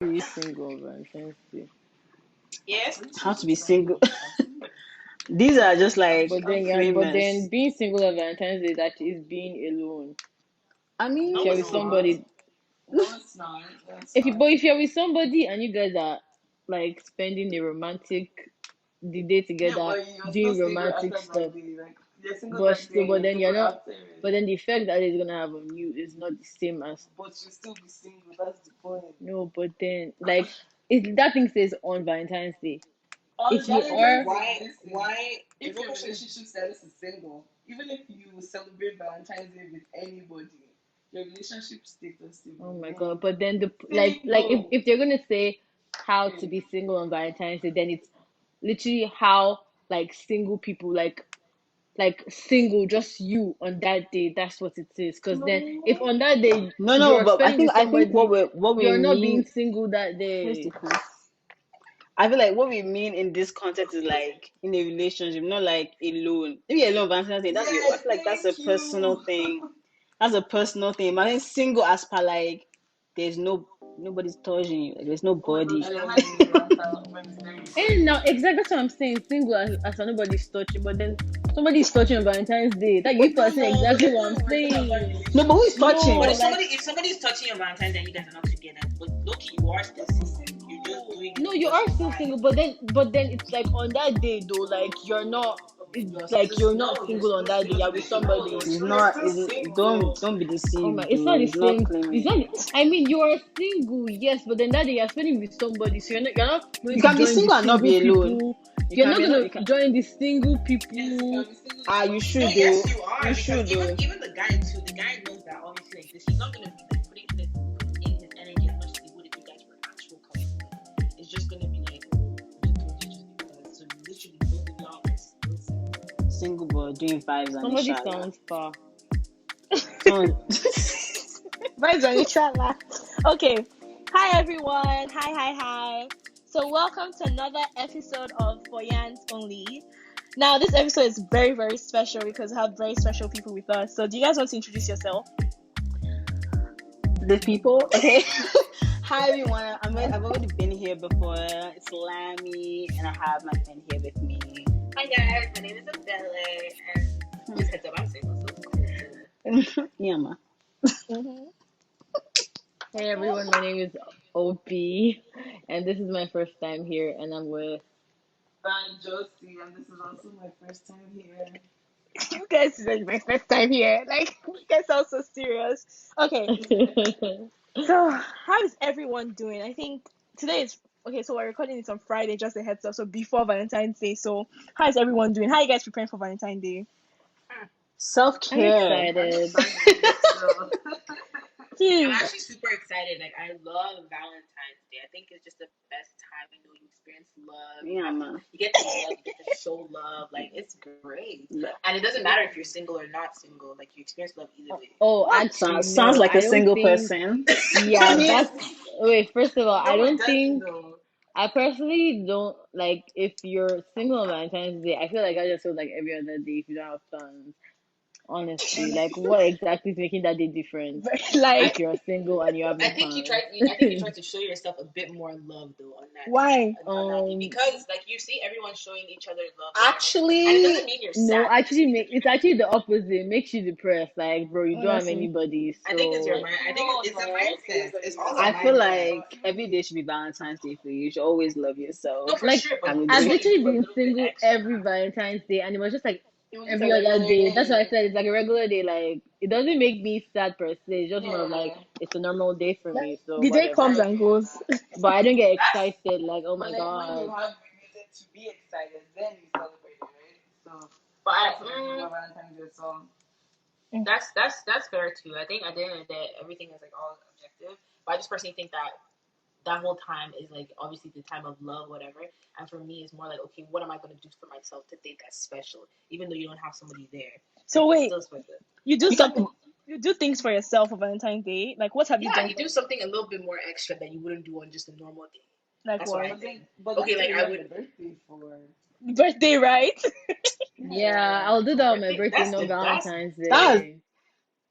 Be single on Valentine's Day. Yes. How to be single. These are just like But famous. then being single on Valentine's Day that is being alone. I If No, you're mean, with it's not. somebody, No, it's not. No, it's if you not. but if you're with somebody and you guys are like spending the day Yeah, together, but you're still doing single romantic after stuff, that day. Like you're single but that still, day but and you're then you're single not. after it. But then the effect that it's gonna have on you is not the same as But you still be single. That's the point. no. But then like it that thing says on Valentine's Day. On If you Valentine's are Day, why if your relationship status is single, even if you celebrate Valentine's Day with anybody, your relationship status still oh my god, remains but then the like single. if they're gonna say how to Hey, be single on Valentine's Day, then it's literally how like single people like single just you on that day. That's what it is. Because then if no. on that day no, you're but I spending think with I think somebody, what we you're not being mean. single that Where's the day. quiz? I feel like what we mean in this context is like in a relationship, not like alone. Maybe alone, Valentine's Day. That's I Yes, feel like that's a thank personal you. thing. That's a personal thing. But I think single as per like there's nobody's touching you. Like, there's Oh my nobody. gosh, you're having a rant out when it's very And now important. exactly that's what I'm saying. Single as nobody's touching, but then somebody's touching on Valentine's Day. That you are saying No, but exactly this what I'm is we're talking about saying. No, but who is relationship. No, touching? But like if somebody's touching your Valentine's and you guys are not together, but look, you are still single. You're just doing it no, to you are still justify. single, but then it's like on that day though, like it's like you're not You're single on still that day. You're single. with No, somebody. It's you're not. still It's, single. don't be Oh my, deceived, it's not though. the It's not same. It's claiming. not. I mean, you are single, yes, but then that day you're spending with somebody, so you're not going You to can be join the single and not single be alone. people. You You're can not be not. gonna You can. join the single Yes, you people. can be single. Ah, you No, should yes, do. you are You because should do. even the guy too. The guy knows that obviously like this. He's not gonna be like put in his energy as much as he would if you guys were actual couple. It's just gonna be like just because. So literally both of y'all are still single. Single boy doing vibes and Somebody inshallah. sounds far. Someone. Vibes on inshallah. Okay. Hi everyone. Hi. So welcome to another episode of For Yans Only. Now this episode is very, very special because we have very special people with us. So do you guys want to introduce yourself? The people. Okay. Hi everyone. I've already been here before. It's Lammy, and I have my friend here with me. Hi guys, my name is Ebele, and just heads up, I'm single, so it's cool. Yeah, ma. Mm-hmm. Hey everyone, my name is Opy, and this is my first time here, and I'm with. And Jossie, and this is also my first time here. You guys this is my first time here. Like you guys sound so serious. Okay. So how is everyone doing? I think today is okay, so we're recording this on Friday, just a heads up. So before Valentine's Day. So how is everyone doing? How are you guys preparing for Valentine's Day? Self I'm care. I'm excited. excited, so. I'm Hmm. actually super excited. Like I love Valentine's Day. I think it's just the best time. You know, you experience love. Yeah, ma. You get to love. You get to show love. Like it's great. And it doesn't matter if you're single or not single. Like you experience love either way. Oh, What? actually, Sounds no, like a I don't single think. person. I Yeah, mean, that's. Wait, first of all, I no, it don't doesn't think. though. I personally don't like if you're single on Valentine's Day. I feel like I just feel like every other day if you don't have plans. Honestly, like what exactly is making that day different if Like you're single and you have I no think you plans? try. I think you try to show yourself a bit more love though why? on that day Um, because like you see everyone showing each other love, whatever, and it Actually, doesn't mean you're no, sad. It just actually, means that you're it's gonna actually be. the opposite. It makes you depressed. Like, bro, you don't have Honestly. anybody, I think it's your so mind. I think it's a mindset. It's all a I feel mindset. like every day should be Valentine's Day for you. You should always love No, yourself. for like sure. But And this I've one it you literally do a been little bit single extra. every Valentine's Day, and it was just like It was just a every other regular day. That's why I day. said it's like a regular day. Like it doesn't make me sad per se. It's just more of like Yeah. it's a normal day for me. So The day whatever. comes I and get goes. that. But I don't get That's excited. Like, oh but my like when you god. have reason to be excited, then you celebrate it, right? So but that's what I do about Valentine's Day. So that's fair too. I think at the end of the day, everything is like all objective. But I just personally think that that whole time is like obviously the time of love, whatever. And for me, it's more like, okay, what am I gonna do for myself to think that's special, even though you don't have somebody there? So Like it's wait, still special. you do you can something you do things for yourself for Valentine's Day? Like what have you Yeah, done you for do something a little bit more extra that you wouldn't do on just a normal day. like That's what what? I think. But Okay, that's like what you I have would. the birthday for. Birthday, right? Yeah, Yeah. I'll do that on my Birthday. birthday, That's no the that's Valentine's that's Day.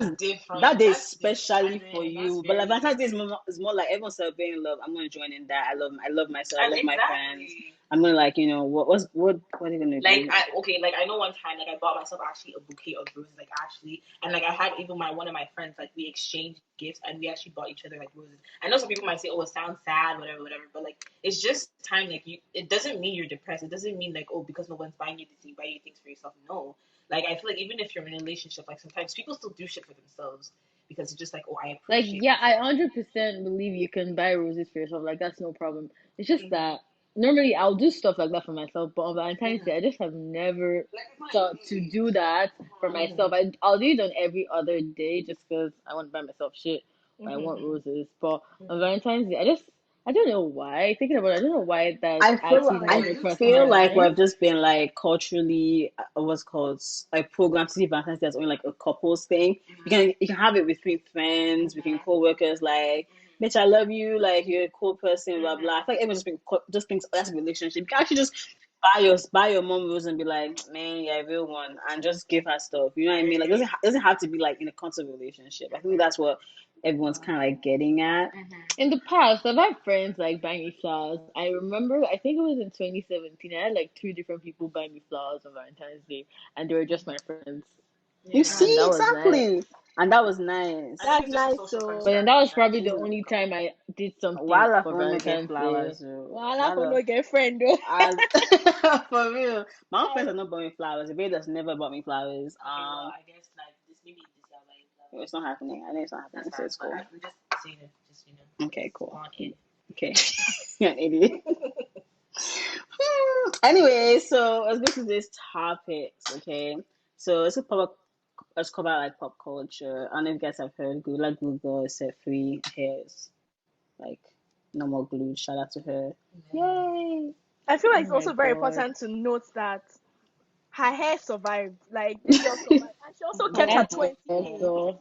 different. that day is That's specially different. for That's you. But like very Valentine's Day different. is more like everyone celebrating love. I'm gonna join in that. I love myself. I And love my friends. exactly. I'm gonna like what are you gonna Like do? like I know one time like I bought myself actually a bouquet of roses like actually, and like I had even my one of my friends like we exchanged gifts and we actually bought each other like roses. I know some people might say oh it sounds sad whatever, but like it's just time. Like you, it doesn't mean you're depressed. It doesn't mean like oh because no one's buying you this you buy you things for yourself. No, like I feel like even if you're in a relationship like sometimes people still do shit for themselves because it's just like oh I Like, appreciate yeah, I myself. 100% believe you can buy roses for yourself. Like, that's no problem. It's just Mm-hmm. that normally I'll do stuff like that for myself, but on Valentine's Day, Mm-hmm. I just have never Like it's not thought to easy. do that for Mm-hmm. myself. I'll do it on every other day just because I want to buy myself shit. But I Mhm. want roses. But on Mm-hmm. Valentine's Day, I don't know why. Thinking about it, I don't know why that It's actually not like I never it used crossed to. my feel like mind. we've just been like culturally what's called like programmed to see Valentine's Day as only like a couples thing. You can have it between friends, between Mm-hmm. co-workers, like bitch, I love you, like you're a cool person, blah blah. I Mm-hmm. feel like everyone just thinks oh, that's a relationship. You can actually just buy your mom rose and be like, man, yeah, real one, and just give her stuff. You know what I I mean? Like agree. it doesn't have to be like in a constant relationship. I think that's what everyone's kind of like getting at. Mm-hmm. In the past, I've had friends like buy me flowers. I remember, I think it was in 2017. I had like two different people buy me flowers on Valentine's Day, and they were just my friends, You Yeah. and see that was nice. exactly, and that was I think nice. That's it's just a nice. social But So then that construct. was That's probably the just Mm. only couple. time I did something While for for women get Valentine's Day. flowers, voila for while no girlfriend though. as for real, my own I, friends are not buying me flowers. The baby has never bought me flowers. Okay, well, I guess like this maybe this year like It's not happening. I know it's not that's happening, so fine. it's But cool. I'm just saying it, just Okay, cool. on it. Okay, you're an idiot. Anyway, so let's go to this topics. Okay, so let's cover like pop culture. I don't know if you guys have heard Google set free hairs like no more glue. Shout out to her. Yeah. Yay! I feel Oh like it's my also very god, important to note that her hair survived. Like this girl survived, and she also kept her that 20K. doctor,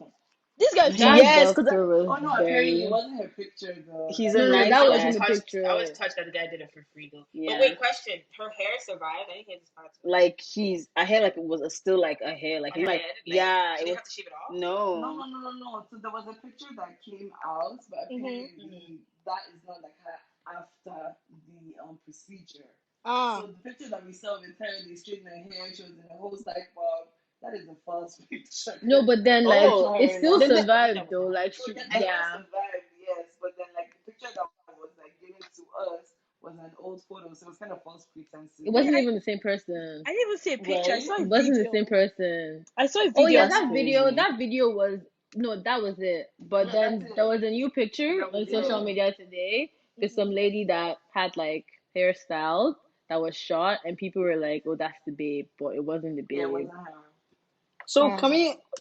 This girl is that Yes, genuine. because doctor was Oh no, apparently it very. wasn't her picture though. he's Like a No, no, nice that I was wasn't guy. the touched. I was picture. touched that the guy did it for free though. But Yeah. wait, question: her hair survived? I didn't hear this part. Like she's her hair like it was still like a hair like On you her know, like head, like yeah she it didn't was have to shave it off. no No. So there was a picture that came out, but Hmm. apparently that is not like her after the procedure. Ah, So the picture that we saw with her, they straightened her hair, she was in a whole side bob. That is a false picture. No, but then like oh it still then I think survived that was though. her. Like So she, the hair yeah, survived, yes, but then like the picture that was like given to us was an old photo, so it was kind of false it pretenses. wait, wasn't even the same person. I didn't even see a picture. I Right? saw a It wasn't the same video. person. I saw a Oh yeah, video. that's that video, crazy. that video was no, that was it. But Yeah, that's then there it. was a new picture That was on social it. media today with some Hmm. lady that had like hairstyles that was short, and people were like, "Oh, that's the babe," but it wasn't the Yeah, it babe. wasn't her. So Ah,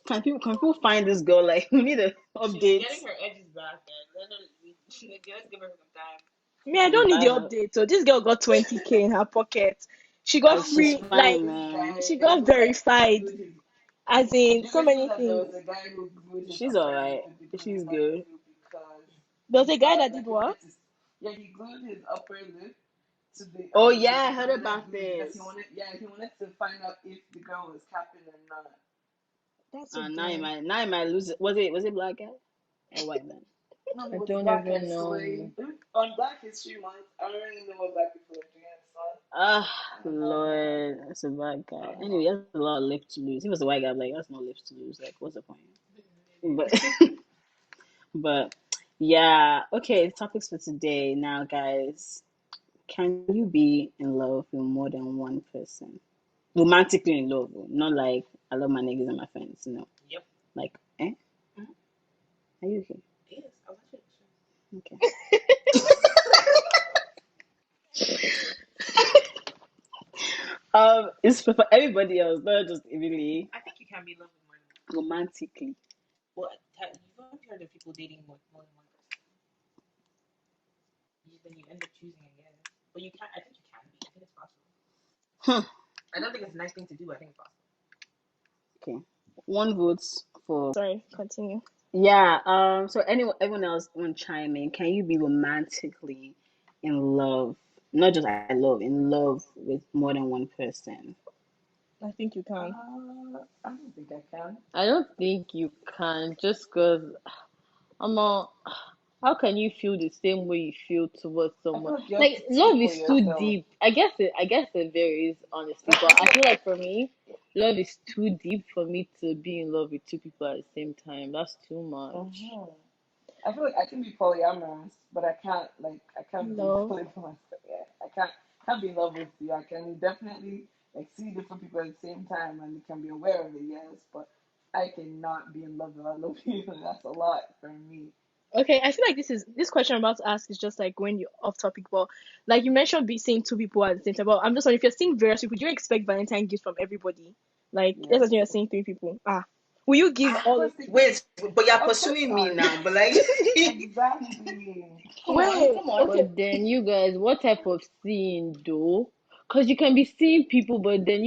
can people find this girl like we need a She's update. getting her edges back, and let's give her some time. me, I I'm don't need the buying her. update. So this girl got 20K in her pocket. She got Like she's free, Apparently, there was like fine, this man. guy she got who verified, glued his. as in You so guys know many that there things. was a guy who glued his She's upper alright. lip with the She's Canada good. glue because There was he a guy thought that did like he what? wanted to. Yeah, he glued his upper lip to the Oh with yeah, the I heard Canada about glue because this. he wanted to find out if the girl was capping or not. That's so dumb. Now you might lose it. Was it black guy or white man? No, it I was don't Black even and know. Slave on Black History Month. I don't really know what Black people are doing, son. Ah, I don't know, man. Lord, that's a bad I guy. don't Anyway, know. he has a lot of lip to lose. He was a white guy, like that's no lips to lose. Like, what's the point? But but yeah, okay. Topics for today now, guys. Can you be in love with more than one person? Romantically in love, not like I love my niggas and my friends. No, Yep. like, eh? Mhm. Are you okay? Yes, I was actually Okay. It's for everybody else, not just really I think you can be in love with more than one. romantically. Well, you've only heard of people dating more than one person. Then you end up choosing, I guess. But you can. I think you can be. I think it's possible. Huh. I don't think it's a nice thing to do. I think it's possible. Okay. One votes for Sorry, continue. yeah. So everyone else want to chime in. Can you be romantically in love? Not just I love in love with more than one person. I think you can. I don't think I can. I don't think you can just because I'm a. How can you feel the same way you feel towards I feel someone? like you have Like to see love for is too yourself. deep. I guess it varies honestly, Like but I I feel feel like like for me, love is too deep for me to be in love with two people at the same time. That's too much. hmm I feel like I can be polyamorous, but I can't be No. polygamous. Yeah, I can't be in love with you. I can definitely like see different people at the same time and you can be aware of it, yes, but I cannot be in love with all of you. That's a lot for me. Okay, I feel like this question I'm about to ask is just like when you're off topic, but like you mentioned, be seeing two people at the same time. But I'm just wondering if you're seeing various people, do you expect Valentine gifts from everybody? Like, let's Yes. assume you're seeing three people. Will you give Of all? course they can. Wait, but you're Of course pursuing me not. now. But like, Exactly. Come on, Wait, come on. okay. But then you guys, what type of seeing though? Because you can be seeing people, but then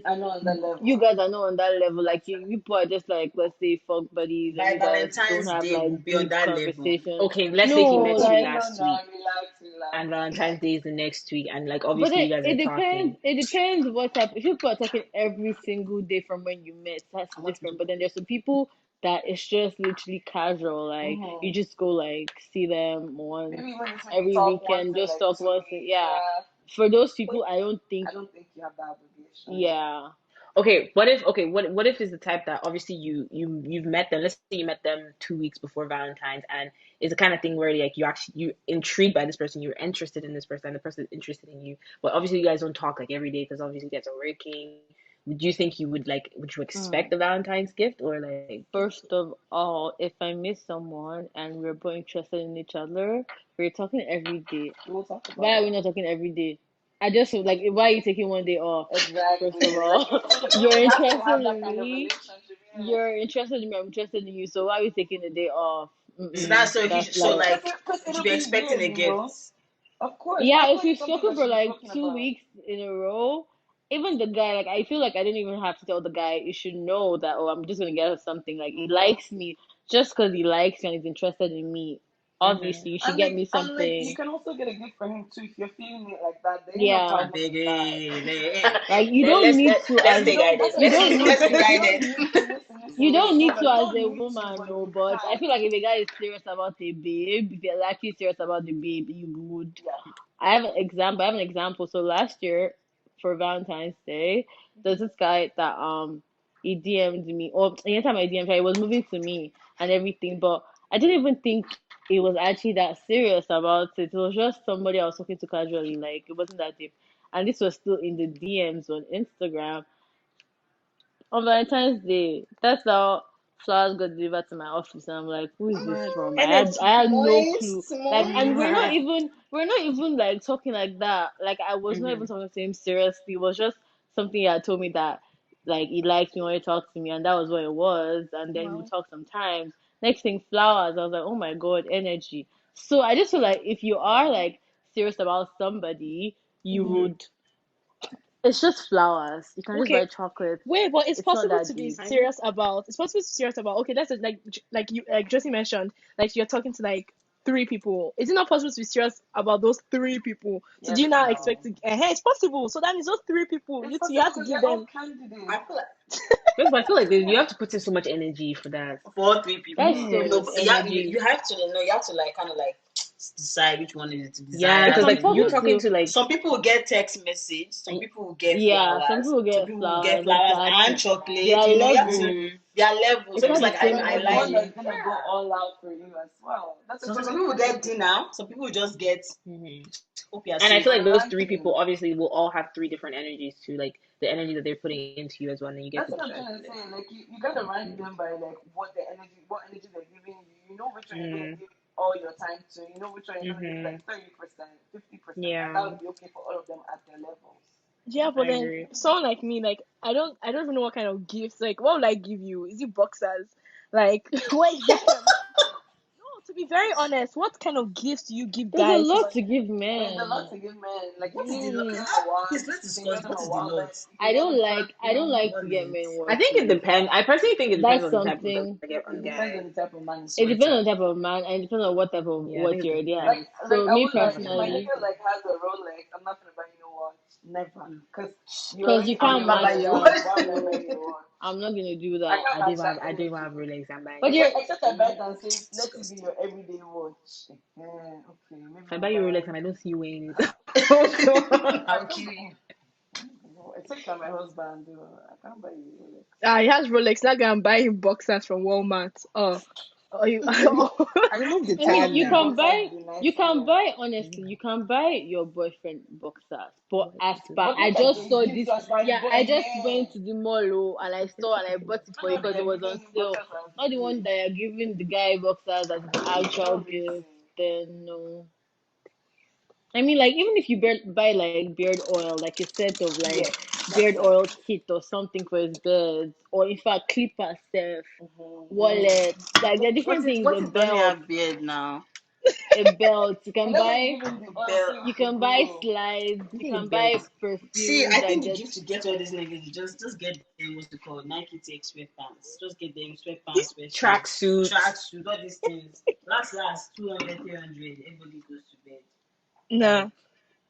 I know on that you level. guys are not on that level. Like you people are just like, let's say fuck buddies, and by you guys don't Valentine's have Day, we'll like be on deep that level. conversation. Okay, let's say he No, met you No, like, no, last no. week, Relax, relax, and Valentine's relax. Day is the next week, and like but obviously you guys are it depends. talking. It depends what type. If people are talking every single day from when you met, that's I want to do. different. But then there's some people that it's just literally casual. Like you Mm-hmm. just go like see them once Maybe even just maybe every talk once weekend, in just like talk 2 once. weeks. Yeah, Yeah. for those But people, I don't think. I don't think you have that obligation. Yeah. Okay, what if is the type that obviously you've met them. Let's say you met them 2 weeks before Valentine's, and it's the kind of thing where like you intrigued by this person, you're interested in this person, and the person is interested in you. But obviously you guys don't talk like every day because obviously you guys are working. Would you think you would like? Would you expect Mm. a Valentine's gift or like? First of all, if I miss someone and we're both interested in each other, we're talking every day. We'll talk Why about are we it. not talking every day? I just feel like why are you taking one day off? First Exactly. of Like all, you're you have to interested have that in kind of me. relationship. Yeah. You're interested in me. I'm interested in you. So why are we taking a day off? So that's Mm-mm. so he That's should, so like like Because you should it'll be be expecting weird, a you gift. know. Of course, yeah. I feel If like we've it's something spoken that for should be like spoken two about. weeks in a row, even the guy, like I feel like I didn't even have to tell the guy. You should know that. Oh, I'm just gonna get her something. Like he Mm-hmm. likes me just because he likes me and is interested in me. Mm-hmm. Obviously, you should get me And like you something. can also get a gift for him too if you're feeling it like that. There ain't no I Yeah. problem beg, with that. Like you don't need to let's as stay guided. you don't need Let's be to You don't guided. need to listen. you Wait, don't need hold on. to You as don't a need to, woman, but no. you But I can. feel like if a guy is serious about a babe, if you're actually serious about the babe, you would. Yeah. I have an example. So last year for Valentine's Day, there's this guy that he DM'd me, or anytime I DM'd him, he was moving to me and everything, but I didn't even think it was actually that serious about it. It was just somebody I was talking to casually, like it wasn't that deep. And this was still in the DMs on Instagram on Valentine's Day. That's how flowers got delivered to my office, and I'm like, who is this Mad from? energy, I had no clue. moist, Like, and moist. we're not even like talking like that. Like, I was not Mm-hmm. even talking to him seriously. It was just something he had told me that like he liked me when he talked to me, and that was what it was. And then we would Wow. talk sometimes. Next thing, flowers. I was like, oh my god, energy. So I just feel like if you are like serious about somebody, you Mm-hmm. would. It's just flowers. You can just Okay. buy chocolates. Wait, but it's It's not possible that to be deep. I agree. serious about. It's possible to be serious about. Okay, that's it. Like you like Josie mentioned. Like you're talking to like three people. Is it not possible to be serious about those three people? So do Yes, you now expect no. to? Hey, it's possible. So that means those three people. It's You possible have to because give they're all them. candidates. I feel like Yes, but I feel like you have to put in so much energy for that. for all three people, That's so no, much Yes. but energy. you have to know. You have to like kind of like decide which one is it to Yeah, desire because If and I'm like then you're talking talking to, to like some people will get text message, some people will get yeah, some flowers, people some get people will get flowers, flowers and exactly. There chocolate. are You know, you have to. levels. mm-hmm. There are levels. It's Some not it's the like And same then I there's like. one energy. that's gonna go all out for you as well. That's So what some I'm people get saying. dinner. Some people just get. Mm-hmm. Hope you're And I safe. feel like those three Exactly. people obviously will all have three different energies too, like the energy that they're putting into you as well, and then you get to That's what I'm decide trying from to there. say. Like you gotta rank them by like what energy they're giving you. You know which one you're gonna Mm-hmm. give all your time to. You know which one you're gonna give Mm-hmm. like 30%, 50%, and that Yeah, would be okay for all of them at their levels. Yeah, I but then agree. someone like me, like I don't even know what kind of gifts. Like, what would I give you? Is it boxers? Like, what exactly? No, to be very honest, what kind of gifts do you give There's a guys? lot to give There's a men. lot to give men. Like you What is can the give lot? them Mm. a Please watch. let's You can get discuss. them What a is the wallet. lot? You can get them I don't perfume. like to What's get it? men I think it watches. depends. I personally think it depends That's on the type of something. I get It on depends on guy. the type of man you It get. depends Sweater. on the type of man and it depends on what type of Yeah, I think watch it you already depends. have. Like So I me would Depends like on if the my man. personally, nigga like has a Rolex, I'm not gonna buy you no watch. Never, because you Because already you have can't a match buy your that. watch. Why would I buy your watch? I'm not gonna do I that. can't match that I don't even have energy. Rolex. I'm buying. But you're Except I buy it and say, It's let it be disgusting. your everyday watch. Okay, maybe If I I'll buy you buy. Rolex and I don't see you wearing it, oh I I'll don't kill buy. you. Except for my husband, though. I can't buy you Rolex. He has Rolex. Now go and buy him boxers from Walmart. Oh, you. I remove the I mean, tag Even you the now. can boxers buy, be nice you to can wear. buy, honestly, you can buy your boyfriend boxers. But as per, But I not like just a saw gift this, to as my yeah, boy. I just went to the mall and I saw and I bought it I'm for you not because it there was on giving him sale. boxers as Not the one gift. that you're giving the guy boxers as the actual No gift. reason. Then no. I mean, like even if you buy like beard oil, like a set of like Yes, that's beard like. oil kit or something for his beards, or in fact clipper stuff, Mm-hmm. wallet, like there are What different if things. what A if doesn't belt, have beard now? a belt. You And can that's why you buy, give him the oil Belt. so you it will can buy glow. slides, You you think can it's belt? buy See, perfumes I that think the get. gift to get all these niggas is just get them what's it called Nike Tech sweatpants. Just get them This sweatpants, sweatshirts, tracksuits. tracksuit, all these things. Last 200, 300. Everybody goes to bed. Nah.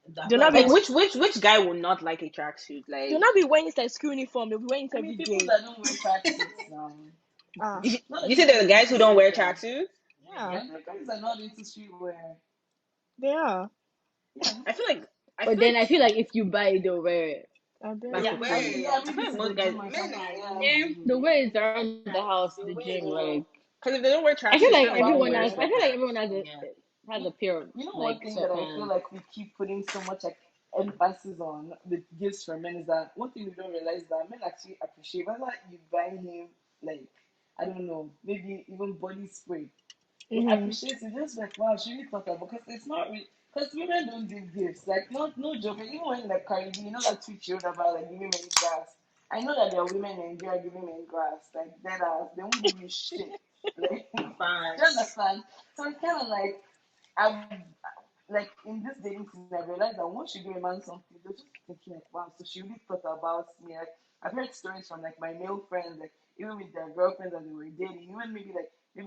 Like that They'll whole I not be think Like it's which guy would not like a tracksuit? they'll Like not be wearing it like school uniform. They'll be wearing it I mean, every people day. that don't wear tracksuits now. Ah, Not you say everybody there are is guys into who don't wear streetwear. tracksuits? yeah, Yeah, guys are not into streetwear. they are. Yeah. I feel like I But feel then like I feel like if you buy it, they'll wear it. I bet That's yeah, the where I thing. mean, yeah, I feel maybe like to most the guys gym or men something. are Yeah. Yeah, even the way it's men around the are house, still the wear gym, well. like because if they don't wear I tracksuits, feel it's like kind of like everyone them has. wearing I feel like sweatpants. everyone Yeah. has a pair of You know one like thing that I feel sweatpants. like we keep putting so much like emphasis on with gifts for men is that one thing we don't realize that men actually appreciate whether you buy him like I don't know maybe even body spray. They Mhm. appreciate it just like wow she really thought that because it's not because women don't give gifts like not no joke like, even when like Cardi B you know that tweet she wrote about like giving men grass. I know that there are women in Nigeria giving men grass like dead ass they won't give you shit like do you Facts. understand? So it's kind of like I've like in this dating season, I realized that once you give a man something, they're just thinking like, wow, so she really thought about me. Like I've heard stories from like my male friends, like even with their girlfriends that they were dating, even maybe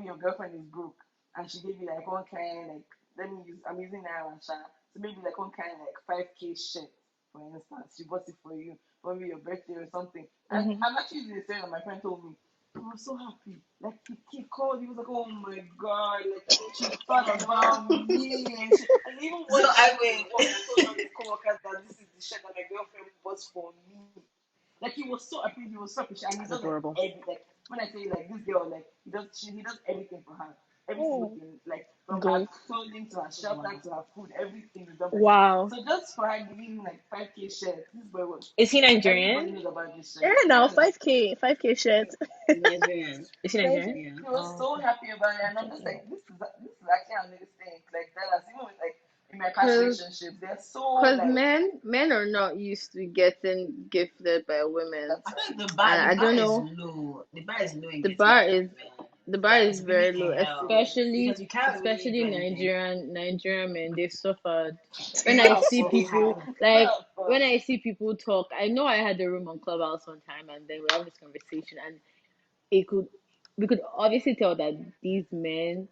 your girlfriend is broke and she gave you like one kind like let me use I'm using that one shot. So maybe like one kind like 5K shirt, for instance, she bought it for you, for maybe your birthday or something. And Mhm. I'm actually using the story that my friend told me. I was so happy. Like he called, he was like, "Oh my god!" Like she thought about me, and even So when she I went to mean, work and told all his coworkers that this is the shirt that my girlfriend bought for me. Like he was so happy, he was so appreciative, and he That's does like adorable. like when I say like this girl, like he does everything for her, every single Oh, thing, like from her good. clothing to her shelter to her food, everything is done for him. Wow. So just for her giving him like 5K shirt, this boy was Is he everybody Nigerian? knows about this Yeah, shirt. now Yes. 5K shirt. Nigerian. Is he Nice. Nigerian? He, Yeah. he was Oh, so okay. happy about it, and I'm just like, this is actually how niggas think. Like that, even with like in my past Cause, relationships, they're so cause like men are not used to getting gifted by women, I that's feel right. like and the I bar don't is know. low. The bar is low in The getting bar gift, is man. the The bar bar is is really very low, in hell Yes. because especially you can't really especially do anything. Nigerian men. They suffered. When I Yeah, see so people hard. like Well, when well, I see people talk, I know I had a room on Clubhouse one time, and then we have this conversation, and it could we could obviously tell that these men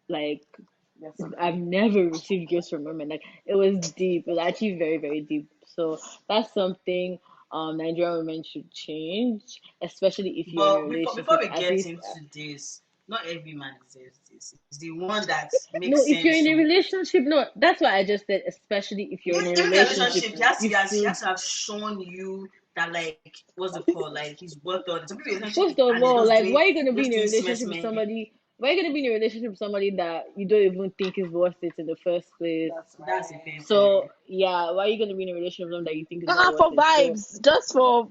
like they're I've suffering. never received gifts from women. Like it was deep. It was actually very, very deep. So that's something Nigerian women should change, especially if you're in a But before relationship. we At get least into this, not every man deserves this. It's the one that no, makes if you're sense. in a So relationship, no, that's what I just said. Especially if you're in a even in a relationship, relationship, you he should. has to have shown you that like what's it called? Like he's worth all. Some people in a First relationship of and they're all, just like, doing why are you gonna be in a smeh relationship with smeh. somebody? Why are you gonna be in a relationship with somebody that you don't even think is worth it in the first place? That's That's a right. fair So point. yeah, why are you gonna be in a relationship with someone that you think is not worth For it? So vibes.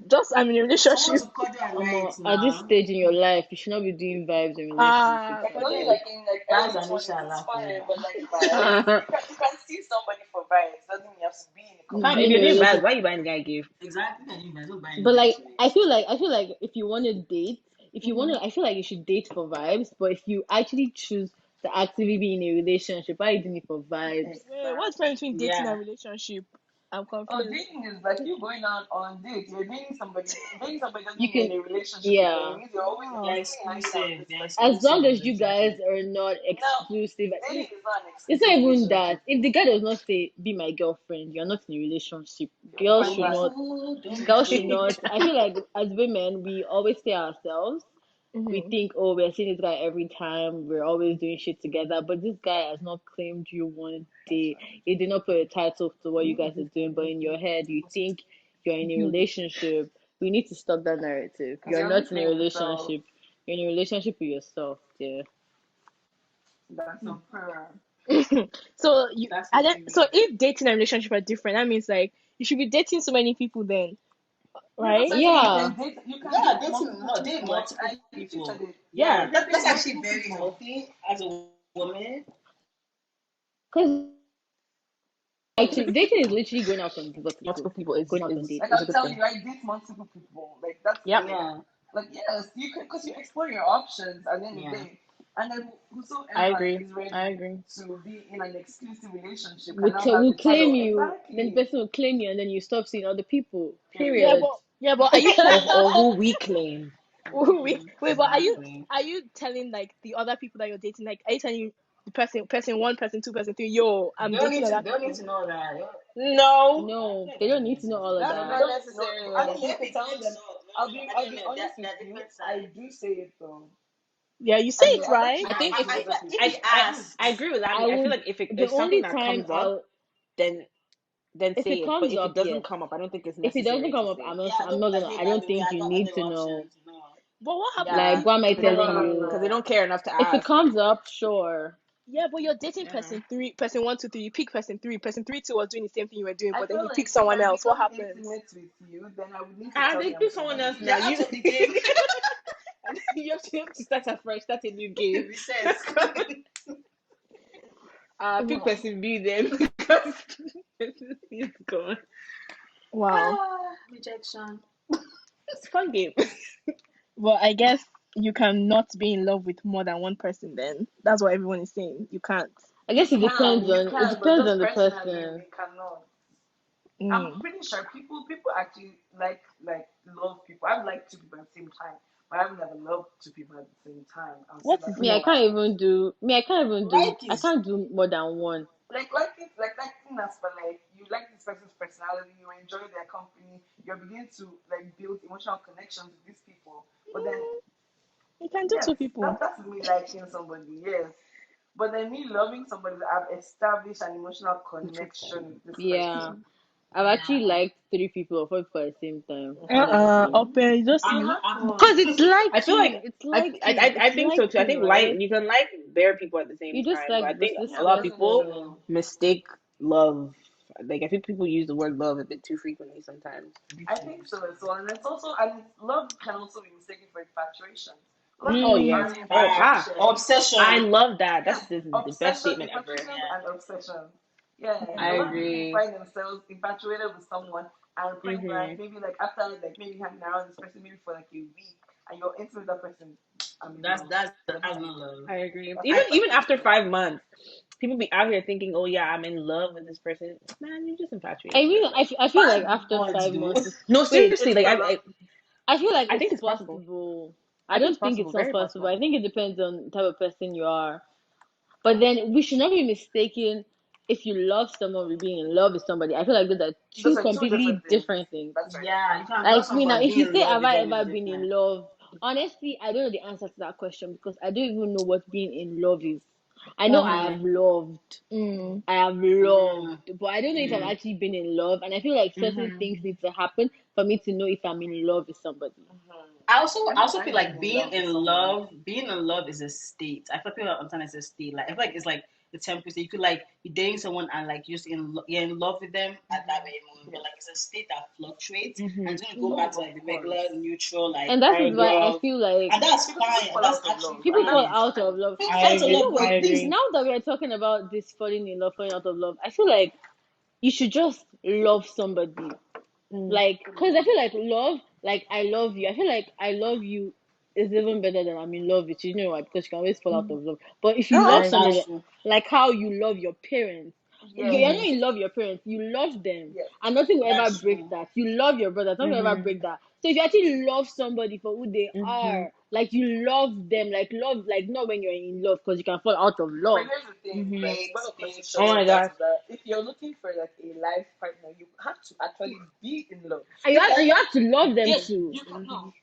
Just I'm in a Someone relationship. to cut their light at this now. stage in your life, you should not be doing vibes in relationships. Like I it's only beg. like in like That's early an 20s, it's inshallah for fine, you. but like vibes, you can see somebody for vibes. Doesn't mean you have to be in a Fam, Be if in you're a doing committed bad, relationship. why you buying the guy gift? Exactly. And you guys don't buy But anything like, to it. I feel like if you want to date, if you want Mhm. to, I feel like you should date for vibes. But if you actually choose to actively be in a relationship, why are you doing it for vibes? Wait, what's the difference exactly. between dating Yeah. and relationship? I'm Oh, confused. dating is like you going on dates. You're dating somebody. Dating somebody doesn't You mean you're can, in a relationship with them. It yeah. means you're always Wow. They're constantly hanging out with exclusive. this They're person. As long exclusive as you guys relationship. are not No, exclusive, dating is not an it's not exclusive even that. relationship. If the guy does not say, "Be my girlfriend," you're not in a relationship. You're Girls fine should by not. Oh, don't Girls should do not. I feel like as women, we always say ourselves. We Mm-hmm. think, oh, we're seeing this guy every time. We're always doing shit together. But this guy has not claimed you one day. He did not put a title to what you guys are doing. But in your head, you think you're in a relationship. We need to stop that narrative. because You're you're only not in a playing yourself. relationship. You're in a relationship with yourself, dear. That's unfair. So you That's and then, literally so if dating and relationship are different, that means like you should be dating so many people then, Yeah, that's right? why I said Yeah. you can yeah, date multiple date people. multiple I literally said people. it. Yeah, You can that's date actually multiple very people. healthy as a woman. Because actually, dating is literally going out on with Multiple people. people Going out on is dates. Like is a I'm good telling thing. you, I date multiple people. Like that's Yep. Yeah, like yes, you can because you explore your options at the end of the yeah. day. And then I whosoever agree. is I ready agree. to be in an exclusive relationship can Will, now have will a claim title. you, then the Exactly. person will claim you, and then you stop seeing other people. Period. Period. Yeah, but are you Or who we claim. wait, but Exactly. are you telling like the other people that you're dating, like are you telling the person one, person two, person three, yo, I'm dating other They don't need people? to know that. No. I No, feel like they they don't don't need need to to know know all of That's that. They that. not don't. necessary. I I mean, mean, maybe if you tell it's them, not. I'll be They're, honest with they're you. different I sides. do say it though. Yeah, you say I do. it I let right. you I guys think see other if people. he I do. asks, I agree with I Abby. I feel would. like if The there's something only that time comes up, I'll, then if say it it. But comes if it up, doesn't yes. come up, I don't think it's If it doesn't necessary to come up, say. Yeah, I'm not gonna. hey, I by don't the way, think I you got need other to know. options. No. But what happens Yeah, Like, if why am I telling No. you? because they don't care enough to If it ask. comes up, sure. yeah, but you're dating Yeah. person three, person one, two, three, you pick person three two was doing the same thing you were doing, I but then feel he like picks if someone I else. What become happens? intimate with you, then I would need to Ah, tell they you I'm pick someone single. else You're now. out of the game. You have to start afresh, start a new game. Reset. Pick Wow. person B then because person C is gone. Wow. Rejection. It's a fun game. Well, I guess you cannot be in love with more than one person then. That's what everyone is saying. You can't. I guess You it can, but depends just on the personally, person. we cannot. I'm Mm. pretty sure people actually like love people. I've liked two people at the same time, but I've never loved two people at the same time. I'll say What that is for Me, a I love? can't fact. even do. Me, Like I is can't do more than one. Like thing that's for like you like this person's personality, you enjoy their company, you're beginning to like build emotional connections with these people. But then You can do yes, two people. that's me liking somebody, yes. But then me loving somebody, I've established an emotional connection with this Yeah, person. I've actually yeah. liked three people or four people at the same time. Mm-hmm. Open, just You see. have to. Cause it's I feel like liking, it's liking, I it's think so too. I liking, think like right? you can like bare people at the same You just time, but I like think this a Yeah, lot of that's people person. true. mistake love. Like I think people use the word love a bit too frequently sometimes. I think so as well. And it's also, and love can also be mistaken for infatuation. Love Oh can yes. marry Mm. Oh infatuation. I Obsession. love that. Yes, This is the best obsession, statement ever. infatuation, Yeah. and obsession. Yeah, I a Mm. lot of people agree. find themselves infatuated with someone and pregnant, Mhm. maybe like after like maybe hanging around this person maybe for like a week, and you're intimate with that person. I'm in That's love. that's You're that's not in not love. love. I agree. That's Even after infatuation. 5 months, people be out here thinking, "Oh yeah, I'm in love with this person." Man, you're just I infatuated. mean, I feel like Five after months, five though. months, No, wait, seriously. It's Like still love. I feel like I it's think it's possible. possible. I I think don't it's think possible. it's not Very possible. possible. I think it depends on the type of person you are. But then we should not be mistaken if you love someone with being in love with somebody. I feel like those are Those two are two different completely things. different things. That's right. Yeah, you can love Like me now, someone, if being you in say, love have with I them is ever been in different. love? Honestly, I don't know the answer to that question because I don't even know what being in love is. I know I have Um. loved. Mm. I have loved, Mm, but I don't know if I've mm, actually been in love. And I feel like certain mm-hmm. things need to happen for me to know if I'm in love with somebody. Every I also time feel you've like been in love with someone, being in love is a state. I feel like sometimes it's a state. Like I feel like it's like the temperature. You could like be dating someone and like you're in love with them at that very moment, but yes. like it's a state that fluctuates and Mhm. it's gonna go back Oh, to of like the course. regular neutral like And that on is and why I off, feel like and that's Because people fine. fall That's out of actually love, people and fall that's fine. out of fine. love. People I fall to And you agree. know love what? with I things. agree. Now that we're talking about this falling in love, falling out of love, I feel like you should just love somebody. Mm. Like, because I feel like love, like I love you. I feel like I love you is even better than I'm in love with you. You know why? Because you can always fall out of love. But if you love I Uh-huh. somebody, agree. That's true. like how you love your parents, You're Yes. not in love with your parents, you love them, Yes. and nothing will ever That's break true. that. You love your brothers, nothing will ever break that. So if you actually love somebody for who they are, like you love them, like love, like not when you're in love, because you can fall out of But love. here's the thing, like one of the Oh questions my that god. is that if you're looking for like a life partner, you have to actually be in love. And you have to love them Yes, too. you can no.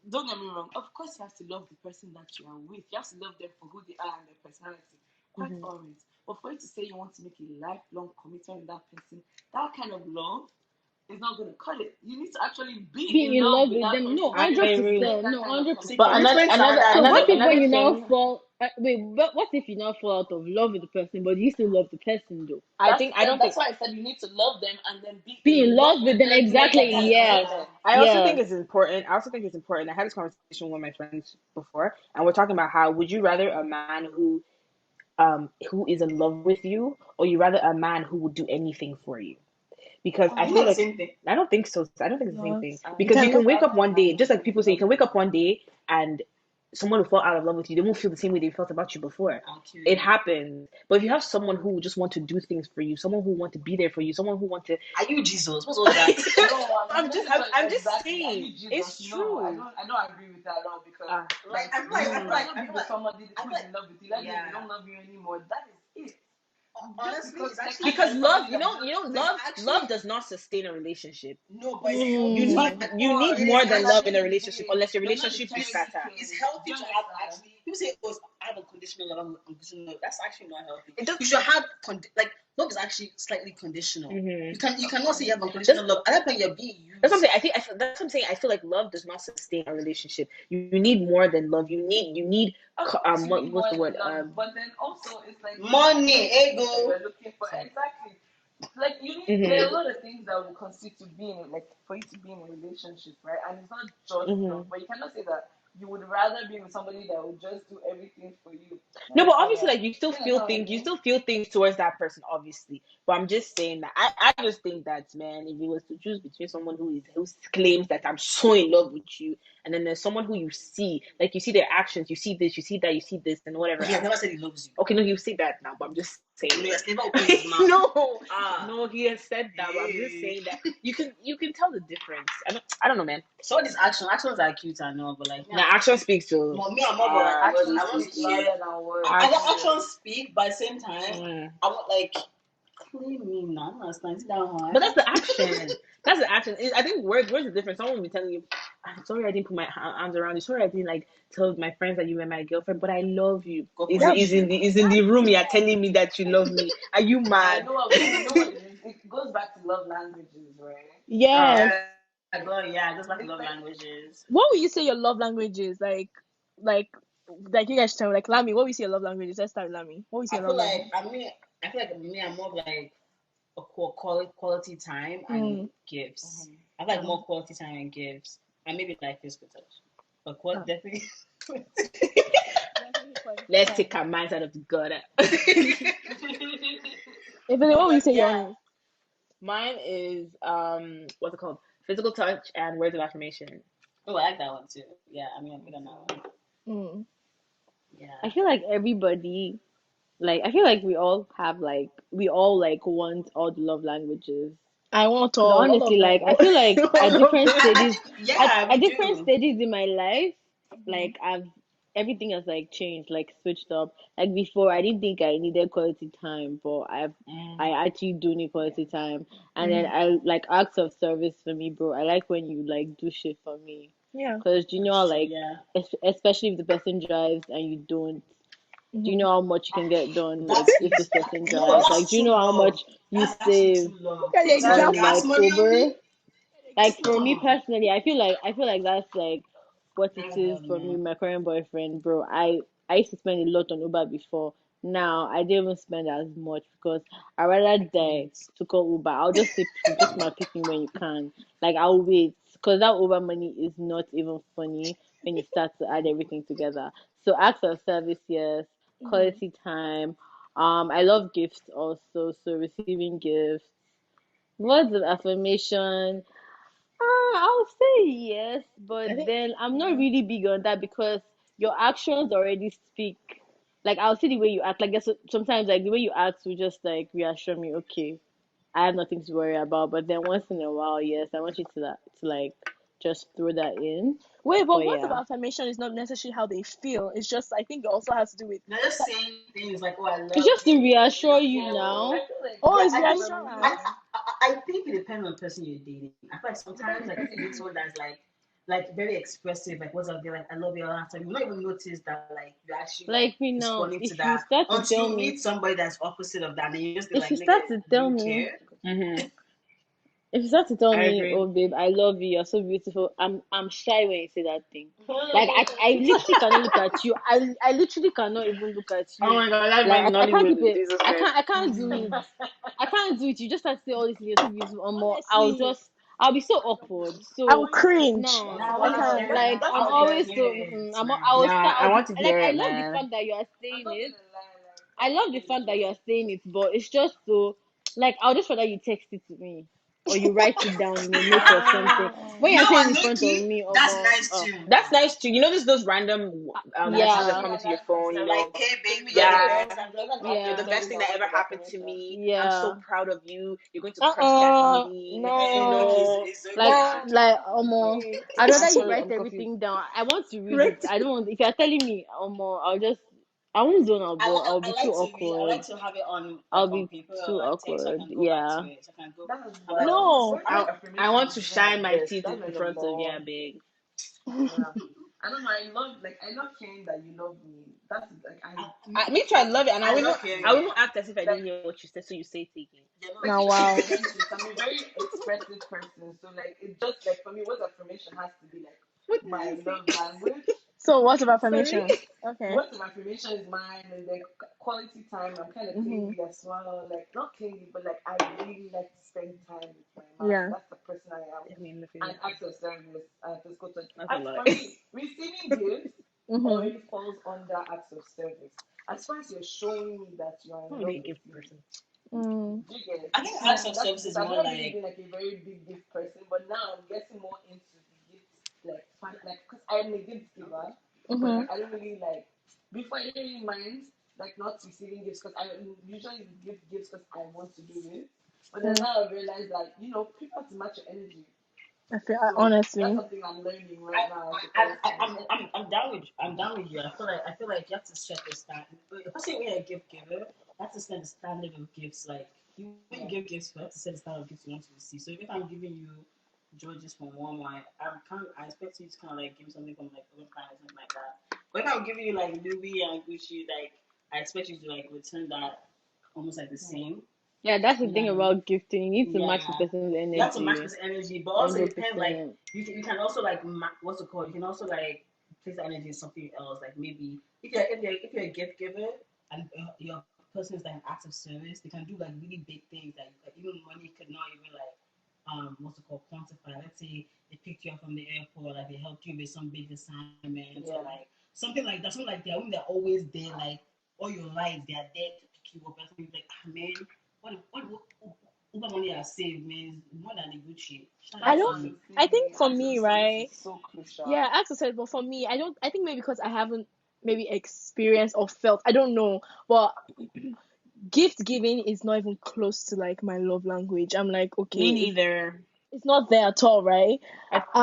Don't get me wrong. Of course, you have to love the person that you are with. You have to love them for who they are and their personality. Quite alright. But for you to say you want to make a lifelong commitment with that person, that kind of love is not going to cut it. You need to actually be Be in in love love with with that them. No, person I hundred to agree. make percent. that No, kind of 100%. But commitment. So what if when another you now thing. fall? Wait, but what if you now fall out of love with the person, but you still love the person though? That's why I said you need to love them and then be Be in in love love with with them them to make that exactly. kind of Yes, commitment. I also think yes. it's important. I also think it's important. I had this conversation with my friends before, and we're talking about how would you rather a man who is in love with you, or you rather a man who would do anything for you? Because I It's feel not the like same thing. I don't think so. I don't think it's the same No, thing. I you Because think you can can love. wake I up think one man day, would just like be in people say, you love can with wake you. up one day and someone will fall out of love with you. They won't feel the same way they felt about you before. I'll kill It you. happens. But if you have someone who just want to do things for you, someone who want to be there for you, someone who want to Are you Jesus? What's all that? No, I'm let just me tell you I'm just exactly. Are saying you Jesus? it's No, true. I don't agree with that at all because Ah, like I you feel like cannot I be feel with like somebody I who feel is like in love with you. Let's say they yeah. don't love you anymore. That is it. Just Honestly, because it's like actually can't because be somebody love, that there's love actually does not sustain a relationship. no, but it's You healthy to Mm. need have you need it is more than and at love the in end a of the relationship, day, unless your you're not the relationship is charity scatter. it's case. healthy Do you to have understand? actually people say oh I have unconditional love, unconditional love. That's actually not healthy. It does. You should have like love is actually slightly conditional. You cannot say you have That's, unconditional love. At that point you're being that's what I'm used. saying. That's what I'm saying. I feel like love does not sustain a relationship. You need more than love. You need Of course, you need what's more the word than love, but then also it's like you need Money, certain things that ego. you're looking for. Exactly. Like you need, there are a mhm lot of things that will constitute being like for you to be in a relationship, right? And it's not just love, mhm but you cannot say that you would rather be with somebody that will just do everything for you. You No, but understand obviously, that? like You understand what I you mean? still feel things towards that person, obviously. But I'm just saying that I just think that man, if it was to choose between someone who claims that I'm so in love with you, and then there's someone who you see, like you see their actions, you see this, you see that, you see this, and whatever. He has never said he loves you. Okay, no, you see that now, but I'm just saying. No, he has never opened his mouth. no, Ah. no, he has said that, but I'm just saying that you can tell the difference. I don't know, man. Some of these actions are cute and all, but like Now action speaks to me, I'm more like Actions I want speak to see. louder than I words. want action. actions speak, but at the same time, Mm. I want like claim me now. I'm not standing down But hard. that's the action. That's the action. I think words are different. Someone will be telling you, "I'm sorry I didn't put my arms around you. Sorry I didn't like tell my friends that you were my girlfriend, but I love you." God Is bless is you. in the room? You're telling me that you love me. Are you I mad? know what you know what it is. It goes back to love languages, right? Yes. Yeah, yeah, just like It's love like languages. What would you say your love language is? Like, like you guys tell me, like Lami, what would you say your love language is? Let's start with Lami. What would you say I your feel love like language? I feel like me, I'm more of like a quality time and Mm. gifts. I like more quality time and gifts, and maybe like physical touch, but Ah. definitely. Let's take our minds out of the gutter. Ebele, what would you But say your yeah, own is? Mine is what's it called? Physical touch and words of affirmation. oh, I like that one too. Yeah, I mean, I'm good on that one. Mm. I Yeah. feel like everybody, like I feel like we all like want all the love languages. I want Because all honestly, of them. like I feel like at All of different them. I stages, think yeah, at we different do. stages in my life, like I've everything has like changed, like switched up. Like before, I didn't think I needed quality time, but Mm. I actually do need quality time. And then Mm. I like acts of service for me, bro. I like when you like do shit for me. Yeah. Cause do you know how, That's true. like Yeah. especially if the person drives and you don't. Do you Mm-hmm. know how much you can get done That if this is person you know what? drives? Like, That's do you true know how love. much you That's actually save true love. Look at the Put some on example. gas like money on Uber? me. Like for me Oh, personally, I feel like that's like what it is hell for me, no. my current boyfriend, bro. I used to spend a lot on Uber before. Now I don't even spend as much because I rather I die can't. to call Uber. I'll just say just my picking when you can. Like I'll wait because that Uber money is not even funny when you start to add everything together. So acts of service, yes. Mm-hmm. Quality time. I love gifts also. So receiving gifts. Words of affirmation. I'll say yes, I but think then I'm not yeah. really big on that because your actions already speak. like I'll see the way you act. Like sometimes like the way you act will just like reassure me. Okay, I have nothing to worry about. But then once in a while, yes, I want you to like just throw that in. Wait, but But words of yeah, affirmation is not necessarily how they feel. It's just I think it also has to do with. They're just saying things like, "Oh, I love it's just to you." reassure It's you still, now. I feel like Oh, yeah, it's I think reassurance. I think it depends on the person you're dating. I feel like depends sometimes on the like if you person date someone that's like very expressive, like what's up, they're like, "I love you" all the time. You not even notice that like you're actually like Like me now, responding to if you that start to until tell you me, meet somebody that's opposite of that, and you just be if like, you "Nigga, start to do tell you me, care?" Mm-hmm. if you start to tell I me, agree. oh babe, I love you, you're so beautiful, I'm shy when you say that thing. Like I literally cannot look at you. I literally cannot even look at Oh you. my god, that's my Like I can't keep Nollywood. it. Jesus Christ. I can't do it. I can't do it. You just start to say all this you're so beautiful or more. Honestly, I'll be so awkward. I will So cringe. no, Nah, I I wanna can't. hear it. like Nah, I'm I wanna always hear so. it. I will Nah, start. I I'll be want to like hear I it, love the man. fact that you are I'm saying not it. gonna lie, like I love the fact that you are saying it, but it's just so like I'll just rather you text it to me or you write it down in a note or something. When You you're know saying what, in front of Loki? me or That's more, nice too. That's nice too. You know, those random That's messages that yeah, come a into your nice phone. You they're message. know, like, "Hey So you baby, don't yeah, even I'm there's an you're active the yeah, best service thing of that ever words of happened to affirmation. me. I'm so yeah. proud of you. You're going to crush that baby. You Look, know, No, it's Like okay. no. more. Mm. I'd I'm rather you sorry, write I'm confused. everything down. I want to read it. Right. I don't want if you're telling me more, I won't zone out, but I'll I be too like to read. I like awkward. to have it on I'll like on be paper or too like text, so I awkward. can go back Yeah. to it. So I can go. That's I'm like, wild. No. Words of I affirmation want is to even the shine my best. teeth That's in like front number of one. you, big. Yeah. I don't know. I love hearing that you love me. That's like Me too. I love it, and I love hearing I it. wouldn't act as if I like didn't hear what you said. So you say it again. You know, like Now, you know wow. you mentioned I'm a very expressive person. So like it just like for me, words of affirmation has to be like What did my you say? love language. So, what's of Sorry. affirmation? Okay. Words of affirmation is mine and like quality time. I'm kind of Mm-hmm. clingy as well. Like not clingy, but like I really like to spend time with my man. Yeah. That's the person I am. I mean, And acts of service, physical touch. that's a And lot. for me, receiving gifts Mm-hmm. already falls under acts of service. As far as you're showing me that you are I'm in gonna be love a with gift me, person. Mm. do you get it? I think So acts of that's service because is I've more never really like been like a very big gift person, but now I'm getting more into the gifts, like because I'm a gift giver, but Mm-hmm. like I don't really like. Before I didn't really mind like not receiving gifts because I usually give gifts because I want to do it. But then Mm. now I realize that people have to match your energy. I feel So that's honestly. something I'm learning I, right now as a person. I'm down with you. I feel like you have to set the standard. Especially when you're a gift giver, you have to set the standard of gifts. Like you when you Yeah. give gifts, you have to set the standard of gifts you want to receive. So if I'm giving you Georges from Walmart, I expect you to kind of like give me something from like Urban Planet or something like that. But if I'm giving you like Louis and Gucci, like I expect you to like return that almost like the same. Yeah, that's the You know thing what I mean? about gifting. You need to Yeah, match the person's you have to match energy. this energy, but also it depends. Like 100%. you can also like what's it called? You can also like place the energy in something else. Like maybe if you're a gift giver and your person is like an act of service, they can do like really big things that like, even money could not even like what's it called quantify. Let's say they picked you up from the airport, like they helped you with some big assignment or Yeah. like something like that. Something like that. When they're always there, like all your life, they are there to pick you up. And something like, ah man, what Uber money I save means more than the Gucci. Shout I out to don't. you. I think Honestly, for acts of me, service right? is so crucial. Yeah, as I said, but for me, I don't. I think maybe because I haven't maybe experienced or felt. I don't know, but gift giving is not even close to like my love language. I'm like, Me okay, neither. it's not there at all, right?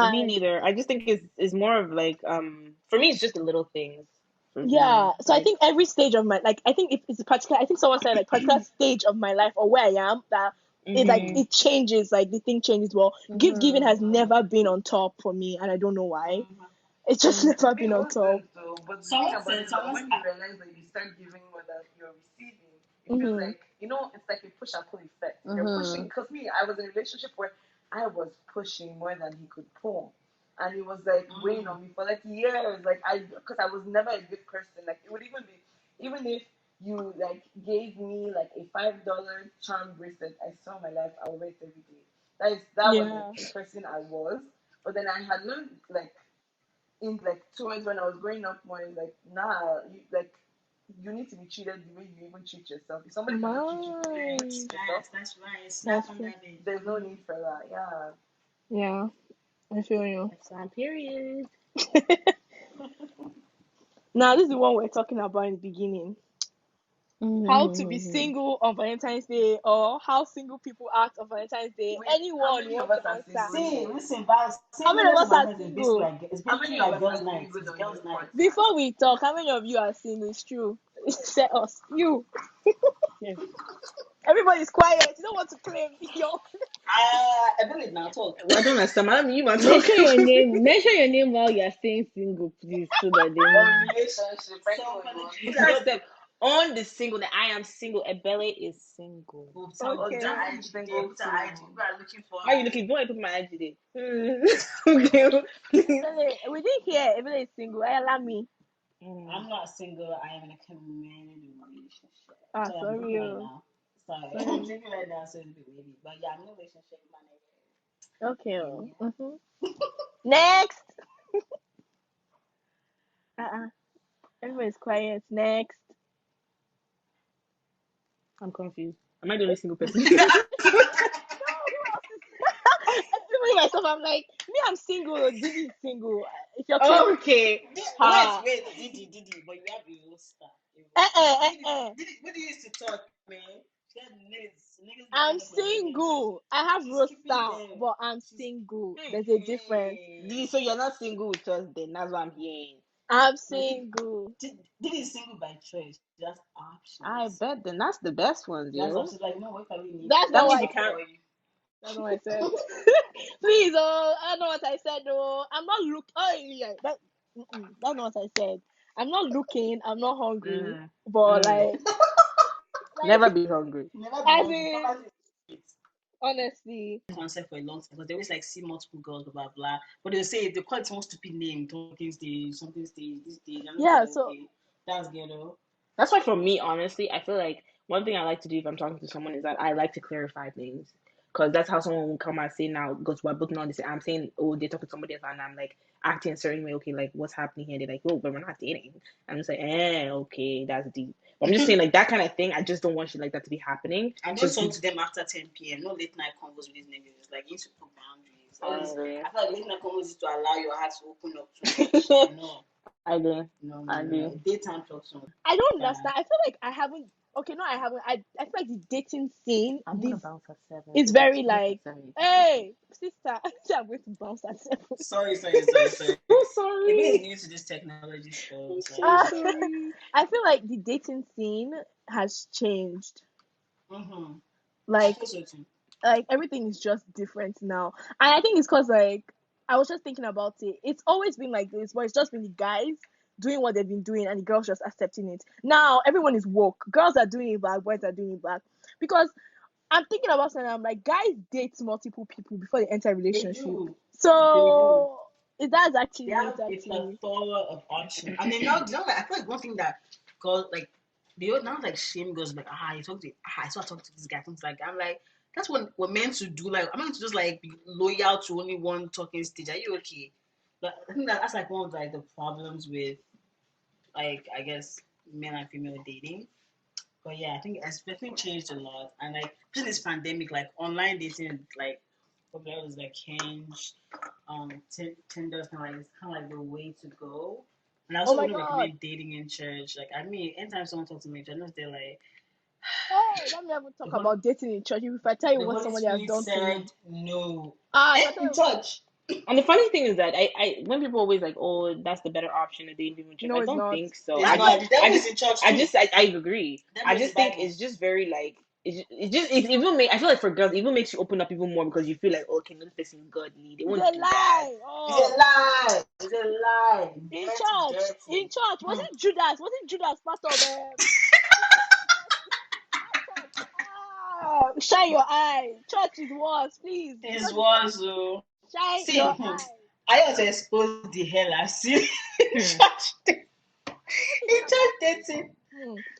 Me And neither. I just think it's more of like for me it's just the little things for yeah, me. so I Like think every stage of my like, I think if it's a particular, I think someone said like particular stage of my life or where I am that it like hmm it changes, like the thing changes. Well, gift giving has Mm-hmm. never been on top for me, and I don't know why. Mhm. It's just Mm. never It been on top. wasn't though, but the thing Someone about it said, is that someone's, when you realize that you start giving more than you're receiving, it feels Mm-hmm. like it's like a push and pull effect. You're pushing Mhm. because me, I was in a relationship where I was pushing more than he could pull, and it was like weighing mm, on me for like years. Like because I was never a good person. Like it would even be even if you like gave me like a $5 charm bracelet, I saw my life. I would wear it every day. That was Yeah. the person I was. But then I had learned like in like towards when I was growing up more is like nah you need to be treated the way you even treat yourself. If somebody cannot treat you the way you Mine. treat yourself, that's right. That's Snap on true. that bitch. there's no need for that. Yeah. Yeah, I feel you. it's on period. Now this is the one we're talking about in the beginning. How to be Mm-hmm. single on Valentine's Day, or how single people act on Valentine's Day. Wait, how Anyone many of wants us to are answer? single See, here? listen, How many of singleness us on are Valentine's is basically single? like it's How basically many of like us girls' are night. single It's on girls' this night. podcast? Before we talk, how many of you are single? It's true. Say us. You. Yeah. Everybody's quiet. You don't want to claim. Yo. Ebele now talk. Well, I don't understand. Madam, you want to Mention talk? your name. Mention your name while you're staying single, please, so that they Or know. relationship? Frankie, So what for you the want? Okay, girls, first step on the single that I am single. Ebele is single. Oh, Okay. Johnson is IG there, single put her IG. too. We are looking for Why are her. you looking? Don't I put my IG there? Okay, please. We didn't hear Ebele is single. I allow me. I'm not single. I am in a committed relationship. Ah, So I'm sorry. drinking right now. Sorry, I'm Sorry. drinking right now, so it's a bit wavy. But yeah, I'm in a relationship with my Okay. nigga. Next. Uh-uh. Everybody's quiet. Next. I'm confused. Am I the only single person? No, who else is Even myself, I'm like, me, I'm single. Didi is single. If you're claiming, Okay. Wait, Ha. Didi, but you have a real star. eh. What do you used to talk, man? She had niggas I'm looking up on your name. single. I have She's keeping roster, them. but I'm She's single. hey, There's a difference. Didi, so you're not single with us then? That's what I'm hearing. I'm no, single. Didi is single by choice. She has I options. bet then that's the best ones, She has yo. options like, no, what can we need? That's That not means what you I can't. said. That's not what I said. Please, oh, I don't know what I said. No, I'm not look. Oh, yeah, that's not what I said. I'm not looking. I'm not hungry. Mm, But mm. like, Never be hungry. Never be as hungry. in, Poverty is honestly, concept for a long time because they always like see multiple girls, blah blah blah. But they'll say they call it one stupid name, talking stage, something stage, this stage. I'm just yeah. like, So, okay, that's ghetto. That's why for me, honestly, I feel like one thing I like to do if I'm talking to someone is that I like to clarify things. Because that's how someone will come and say now, because we're booking on this. I'm saying, oh, they're talking to somebody else, and I'm like acting a certain way. Okay, like what's happening here? They're like, oh, but we're not dating. I'm just like, okay, that's deep. But I'm just saying, like that kind of thing. I just don't want shit like that to be happening. I So don't talk to them after 10 p.m. No late night convos with these niggas. Like you need to put boundaries. All this, agree. I feel like late night convos is to allow your heart to open up too much. No, I agree. I agree. no. Daytime talks on. I don't Yeah. understand. I feel like I haven't. Okay, no, I haven't. I feel like the dating scene, I'm gonna this bounce at 7. is So very let's like, at 7. hey, sister, I'm going to bounce at 7. Sorry. So It sorry. is new to this technology stuff. I'm so Sorry. sorry. I feel like the dating scene has changed. Mm-hmm. I Like, feel so too. everything is just different now, and I think it's because like I was just thinking about it. It's always been like this, but it's just been the guys doing what they've been doing and the girls just accepting it. Now everyone is woke. Girls are doing it back, boys are doing it back. Because I'm thinking about something. I'm like, guys date multiple people before they enter a They relationship. do. They do. So that's They actually have it. a Actually, plethora of options. And then now, like, I feel like one thing that girls like, they all now like shame girls like, I saw I talk to this guy, things like that. I'm like, that's what we're meant to do. Like, I'm meant to just like be loyal to only one talking stage. Are you okay? But I think that's like one of like the problems with like I guess men and female dating. But yeah, I think it's definitely changed a lot. And like during this pandemic, like online dating, like popular is like Hinge, Tinder is kind of like the way to go. And I oh also my wouldn't god. recommend dating in church. Like I mean, anytime someone talks to me, I know they're like Hey, let me ever the talk Holy, about dating in church. If I tell you the what Holy somebody has Spirit done to me, said no. if I tell In you, church. And the funny thing is that when people always like, oh, that's the better option of dating in church. no, I it's don't not. think so. It's not. The devil is in church too. I agree. The devil I is just the think Bible. it's just very like it even make I feel like for girls it even makes you open up even more because you feel like okay, no, this person is godly. They It's won't a do that. lie. It's a Oh, lie. It's a lie. in Dirty, church, dirty. was it Judas? Was it Judas, part of church? Shine your eye. Church is worse, please. This Church is was so. shine See, your eye. I want to expose the hell I see in Hmm. church dating.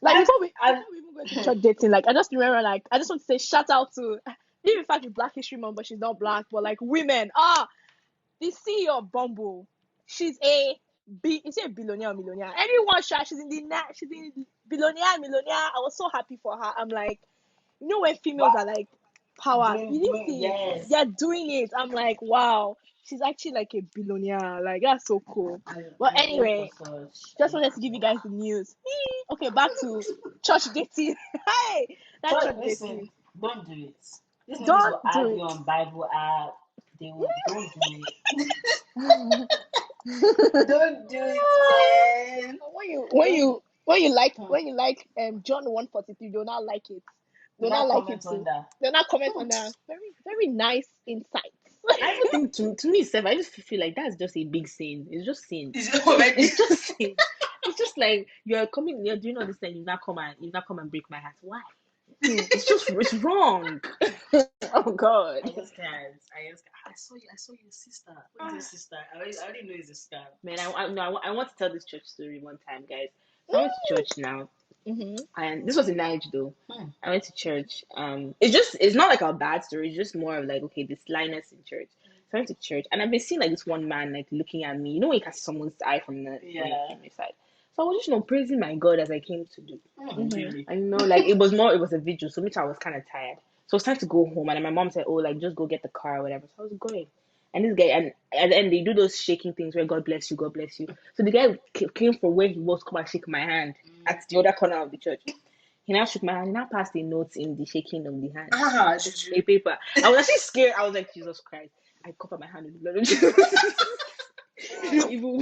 Like And, and before we even go into church dating, like I just remember, like I just want to say shout out to even in fact it's Black History Month, but she's not black, but like women. The CEO of Bumble, she's a is she a billionaire or millionaire? Anyone shot, she's in billionaire. I was so happy for her. I'm like, when females are like power, you didn't doing see it. yes. They're doing it. I'm like, wow. she's actually like a billionaire. Like that's so cool. But anyway, just wanted to give you guys the news. Okay, back to church dating. Hey, that church Listen, dating. don't do it. These niggas Don't will do add it. you on Bible app. They will. Don't do it. Don't do it, man. When you like John 1:43, do not like it. Do not like it comment on too. that. Do not comment on that. Very nice insights. I even think to me, Seth, I just feel like that's just a big sin. It's just sin. Is it already? It's just sin. It's just like you're doing all this thing. You not come and break my heart. Why? It's wrong. Oh God. I just can't. I saw your sister. What is your sister? I already know it's a scam. Man, I want to tell this church story one time, guys. So I went to church now, and this was in Niger though. I went to church. It's not like a bad story. It's just more of like, okay, this lioness in church. So I went to church, and I've been seeing like this one man like looking at me. You know when you can see someone's eye from the side. So I was just praising my God as I came to do. Really? I know, like it was a vigil, so which I was kind of tired. So it's time to go home, and then my mom said, "Oh, like just go get the car or whatever." So I was going, and this guy, and at the end they do those shaking things where God bless you, God bless you. So the guy came from where he was, come and shake my hand at the other corner of the church. He now shook my hand. He now passed the notes in the shaking of the hand. A paper. I was actually scared. I was like, Jesus Christ! I cover my hand with the blood of Jesus.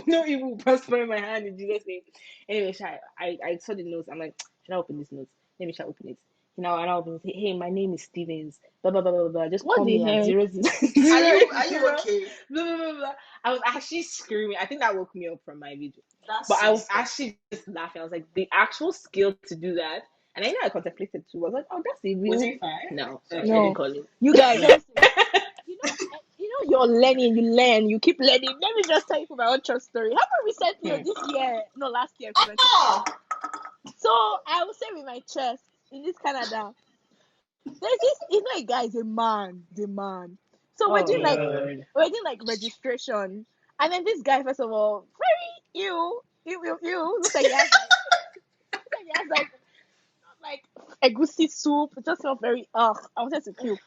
No evil will prosper in my hand in Jesus' name. Anyway, I saw the notes. I'm like, should I open this notes? Let me open it. And I open it. Hey, my name is Stevens. Blah blah blah blah blah. Just What call the me at heck? 0 Are you okay? Blah blah blah blah. I was actually screaming. I think that woke me up from my video. That's But so I was scary. actually just laughing. I was like, the actual skill to do that. And I contemplated too. I was like, oh, that's a real. Was it fine? No, so I Okay. didn't call it. You guys, honestly, you're learning. You learn. You keep learning. Let me just tell you from my own trust story. How about recently or this year? No, last year. So I will say with my chest in this Canada, there's this. You know, a guy is a man. The man. So we're doing Lord. registration, and then this guy, first of all, very you looks like he has like egusi soup. It just felt very I wanted to puke.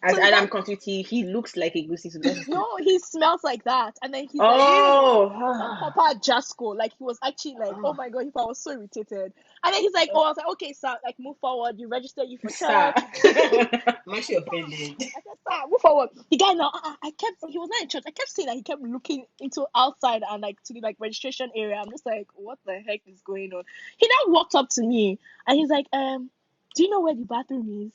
So And I'm confused. He looks like a goosey. So no, he smells like that, and then he's like, oh, Papa Jasco, like he was actually like, oh my god, I was so irritated. And then he's like, I was like, okay, sir, like move forward. You register you for sir. church. I'm actually offended. I said, sir, move forward. The guy now, he was not in church. I kept seeing that he kept looking into outside and like to the like registration area. I'm just like, what the heck is going on? He now walked up to me and he's like, do you know where the bathroom is?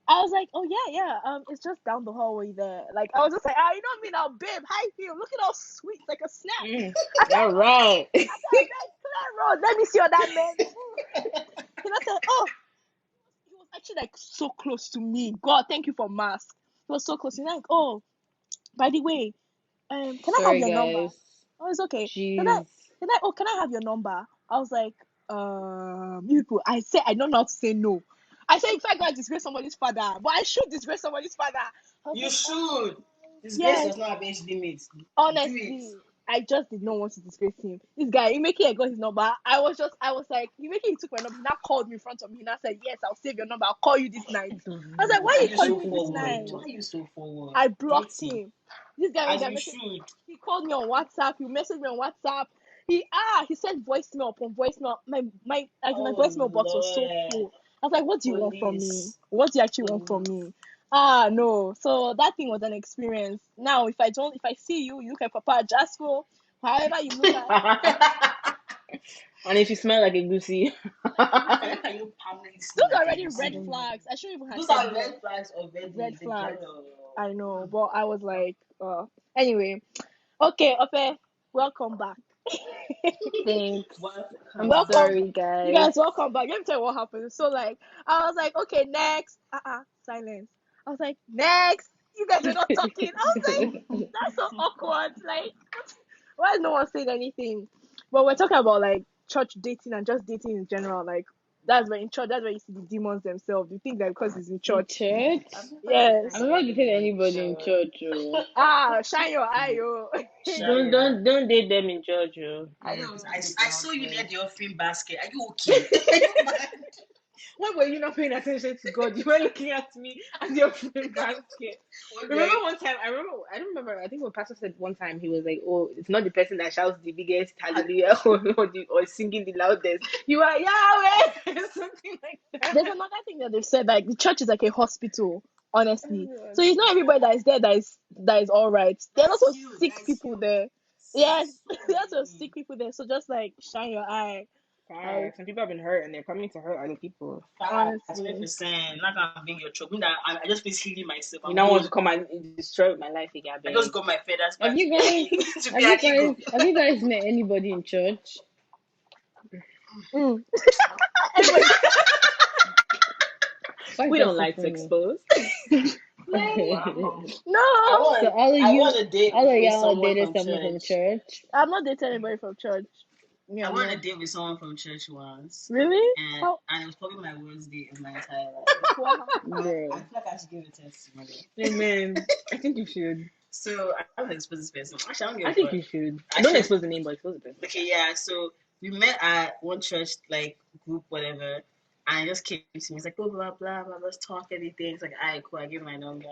I was like, oh yeah, it's just down the hallway there. Like I was just like, you know me now, babe. Hi, feel. Look at how sweet, like a snack. All right. I said, clear road. Let me see on that man. And I said, oh, he was actually like so close to me. God, thank you for mask. He was so close. He's like, oh, by the way, can I have Sorry, your number? guys. Oh, it's okay. Jeez. Oh, can I have your number? I was like, you people. I said I don't know how to say no. I said if I go and disgrace somebody's father, but I should disgrace somebody's father. You should. Disgrace yes. does not have age limits. Honestly, I just did not want to disgrace him. This guy, Imeki, I got his number. I was like, Imeki, he took my number. He now called me in front of me. And I said, yes, I'll save your number. I'll call you this night. I was like, why are you calling me this night? Why are you so forward? I blocked him. This guy, should. he called me on WhatsApp. He messaged me on WhatsApp. He sent voicemail upon voicemail. My voicemail box was so full. I was like, what do you want from me? What do you actually want from me? No. So that thing was an experience. Now, if I see you, you look at Papa Jasco, however you look at. And if you smell like a goosey. Those are already red flags. I shouldn't even have. Those are red flags already. Red flags. I know, but I was like, anyway. Okay, Ope, welcome back. Thanks. I'm Welcome. sorry, guys. You guys, welcome back. Let me tell you what happened. So, like, I was like, okay, next. Silence. I was like, next. You guys are not talking. I was like, that's so awkward. Like, why is no one saying anything? But we're talking about like church dating and just dating in general. Like, that's where in church, that's where you see the demons themselves. You think that because it's in church. Church? Yes. I'm not dating anybody in church. Oh. Shine your eye, oh. Don't date them in church. Oh. I saw you near the offering basket. Are you okay? When were you not paying attention to God? You were looking at me and your friend basket. Remember one time? I don't remember. I think what Pastor said one time. He was like, "Oh, it's not the person that shouts the biggest hallelujah or singing the loudest. You are Yahweh." Something like that. There's another thing that they've said, like the church is like a hospital, honestly. So it's not everybody that is there that is all right. There are also sick people there. Yes, there are also sick people there. So just like shine your eye. Some people have been hurt and they're coming to hurt other people. Honestly. 100%. Not gonna bring your trouble. I just feel healing myself. You don't want to come and destroy my life again. I just got my feathers Have back you guys? to Have be you an eagle. guys? Have you guys met anybody in church? Mm. We don't like to expose. Wow. No, So I want to date all of with y'all someone dated from someone from church. church. I'm not dating anybody from church. Me, I I'm went on not. a date with someone from church once, Really? and How? and it was probably my worst date of my entire life. Wow. I Bro. feel like I should give a testimony. Amen. I think you should. So I don't expose this person. Actually, I don't give I a think fuck. you should. I Don't should. expose the name, but expose the person. Okay, yeah. So we met at one church, like group, whatever, and it just came to me. It's like, oh, blah blah blah. Let's talk anything. It's like, alright, cool. I give my number.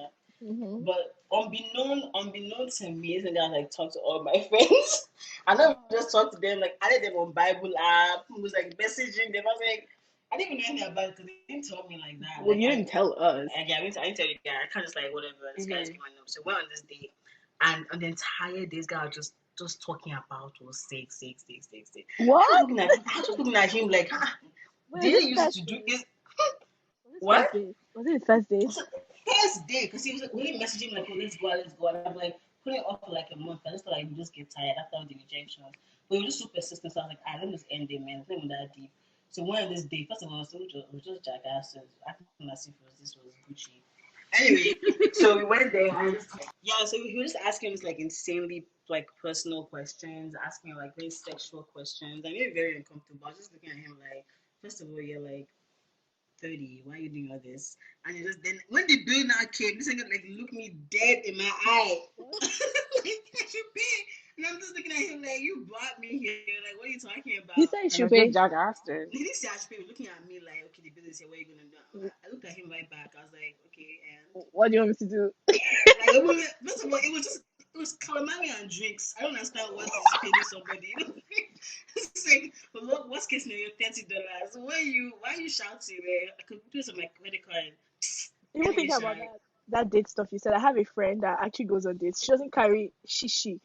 Mm-hmm. But unbeknown to me, isn't that like talk to all my friends? I never just talk to them. Like I added them on Bible app. Was like messaging them. I was like, I didn't even know anything about it because they didn't tell me like that. Well, Like you didn't tell us. I didn't tell you guys. I can't just like whatever. This guy's Mhm. my number. So we went on this date, and on the entire day, this guy was just talking about was sex. What? I was just looking at him like, Wait, did is he it use it first to do date? this? Was it What? first date? Was it the first date? First day, because he was like, really messaging like, oh, let's go. And I'm like, putting it off for like a month. I just thought like, we just get tired after all the rejections. But he was just so persistent. So I was like, let me just end it, man. It's not even that deep. So when this day, first of all, so it was just jackasses. Acting as if this was Gucci. Anyway, so we went there. Yeah, so he was just asking us like insanely like personal questions, asking like very sexual questions. I made it very uncomfortable. I was just looking at him like, first of all, you're like 30, why are you doing all this? And it just then when the bill now came, this nigga like look me dead in my eye. Like, I should pay. And I'm just looking at him like, you brought me here. Like, what are you talking about? He said you And should that's pay. what Jack asked her. He didn't say I should pay. He was looking at me like, okay, the bill is here. What are you gonna do? I looked at him right back. I was like, okay, and What do you want me to do? like, first of all, it was calamari and drinks. I don't understand what is paying somebody. It's like, what's case scenario? $30. Why are you shouting? I could put this on my credit card. Even think about that date stuff you said. I have a friend that actually goes on dates. She doesn't carry shishi.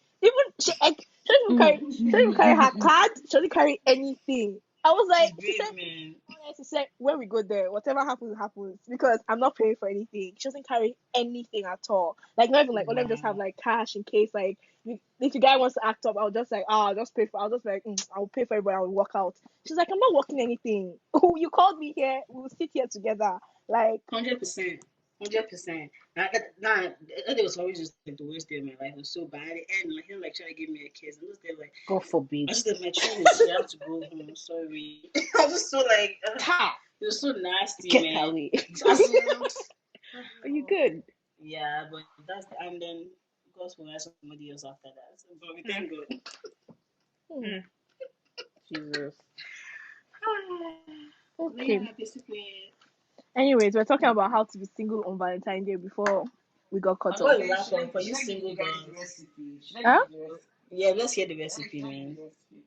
She doesn't even carry her card. She doesn't carry anything. I was like, she said, when we go there, whatever happens, happens. Because I'm not paying for anything. She doesn't carry anything at all. Like, not even like, let me just have like cash in case, like, if the guy wants to act up, I'll just like, I'll just like, I'll pay for everybody, I'll walk out. She's like, I'm not working anything. Oh, you called me here, we'll sit here together. Like, 100%. 100%. That day was always just like the worst day of my life. It was so bad. At the end, like him like trying to give me a kiss. And just there like, God forbid. I just said my train is you have to go home. Sorry. I was just so like, it was so nasty, Get man. away. Are Are you good? Yeah, but and then gospel has somebody else after that. So, but we thank God. Jesus. okay. Yeah, basically. Anyways, we're talking about how to be single on Valentine's Day before we got cut off. The last one for you single girls. Huh? Yeah, let's hear the recipe, man.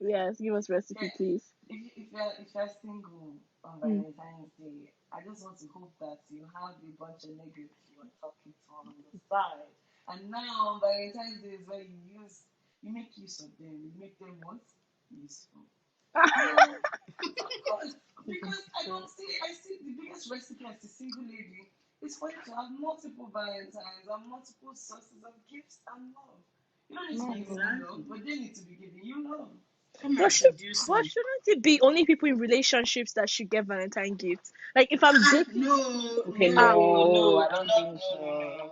Yes, give us recipe, please. If you're single on Valentine's Day, I just want to hope that you have a bunch of niggas you are talking to on the side. And now on Valentine's Day is where you make use of them. You make them what? Useful. Because I see the biggest recipe as a single lady is for you to have multiple Valentines and multiple sources of gifts and love. You don't need to be giving love, but they need to be giving you love. But shouldn't it be only people in relationships that should get Valentine gifts? Like if I'm dating, No, I don't think so.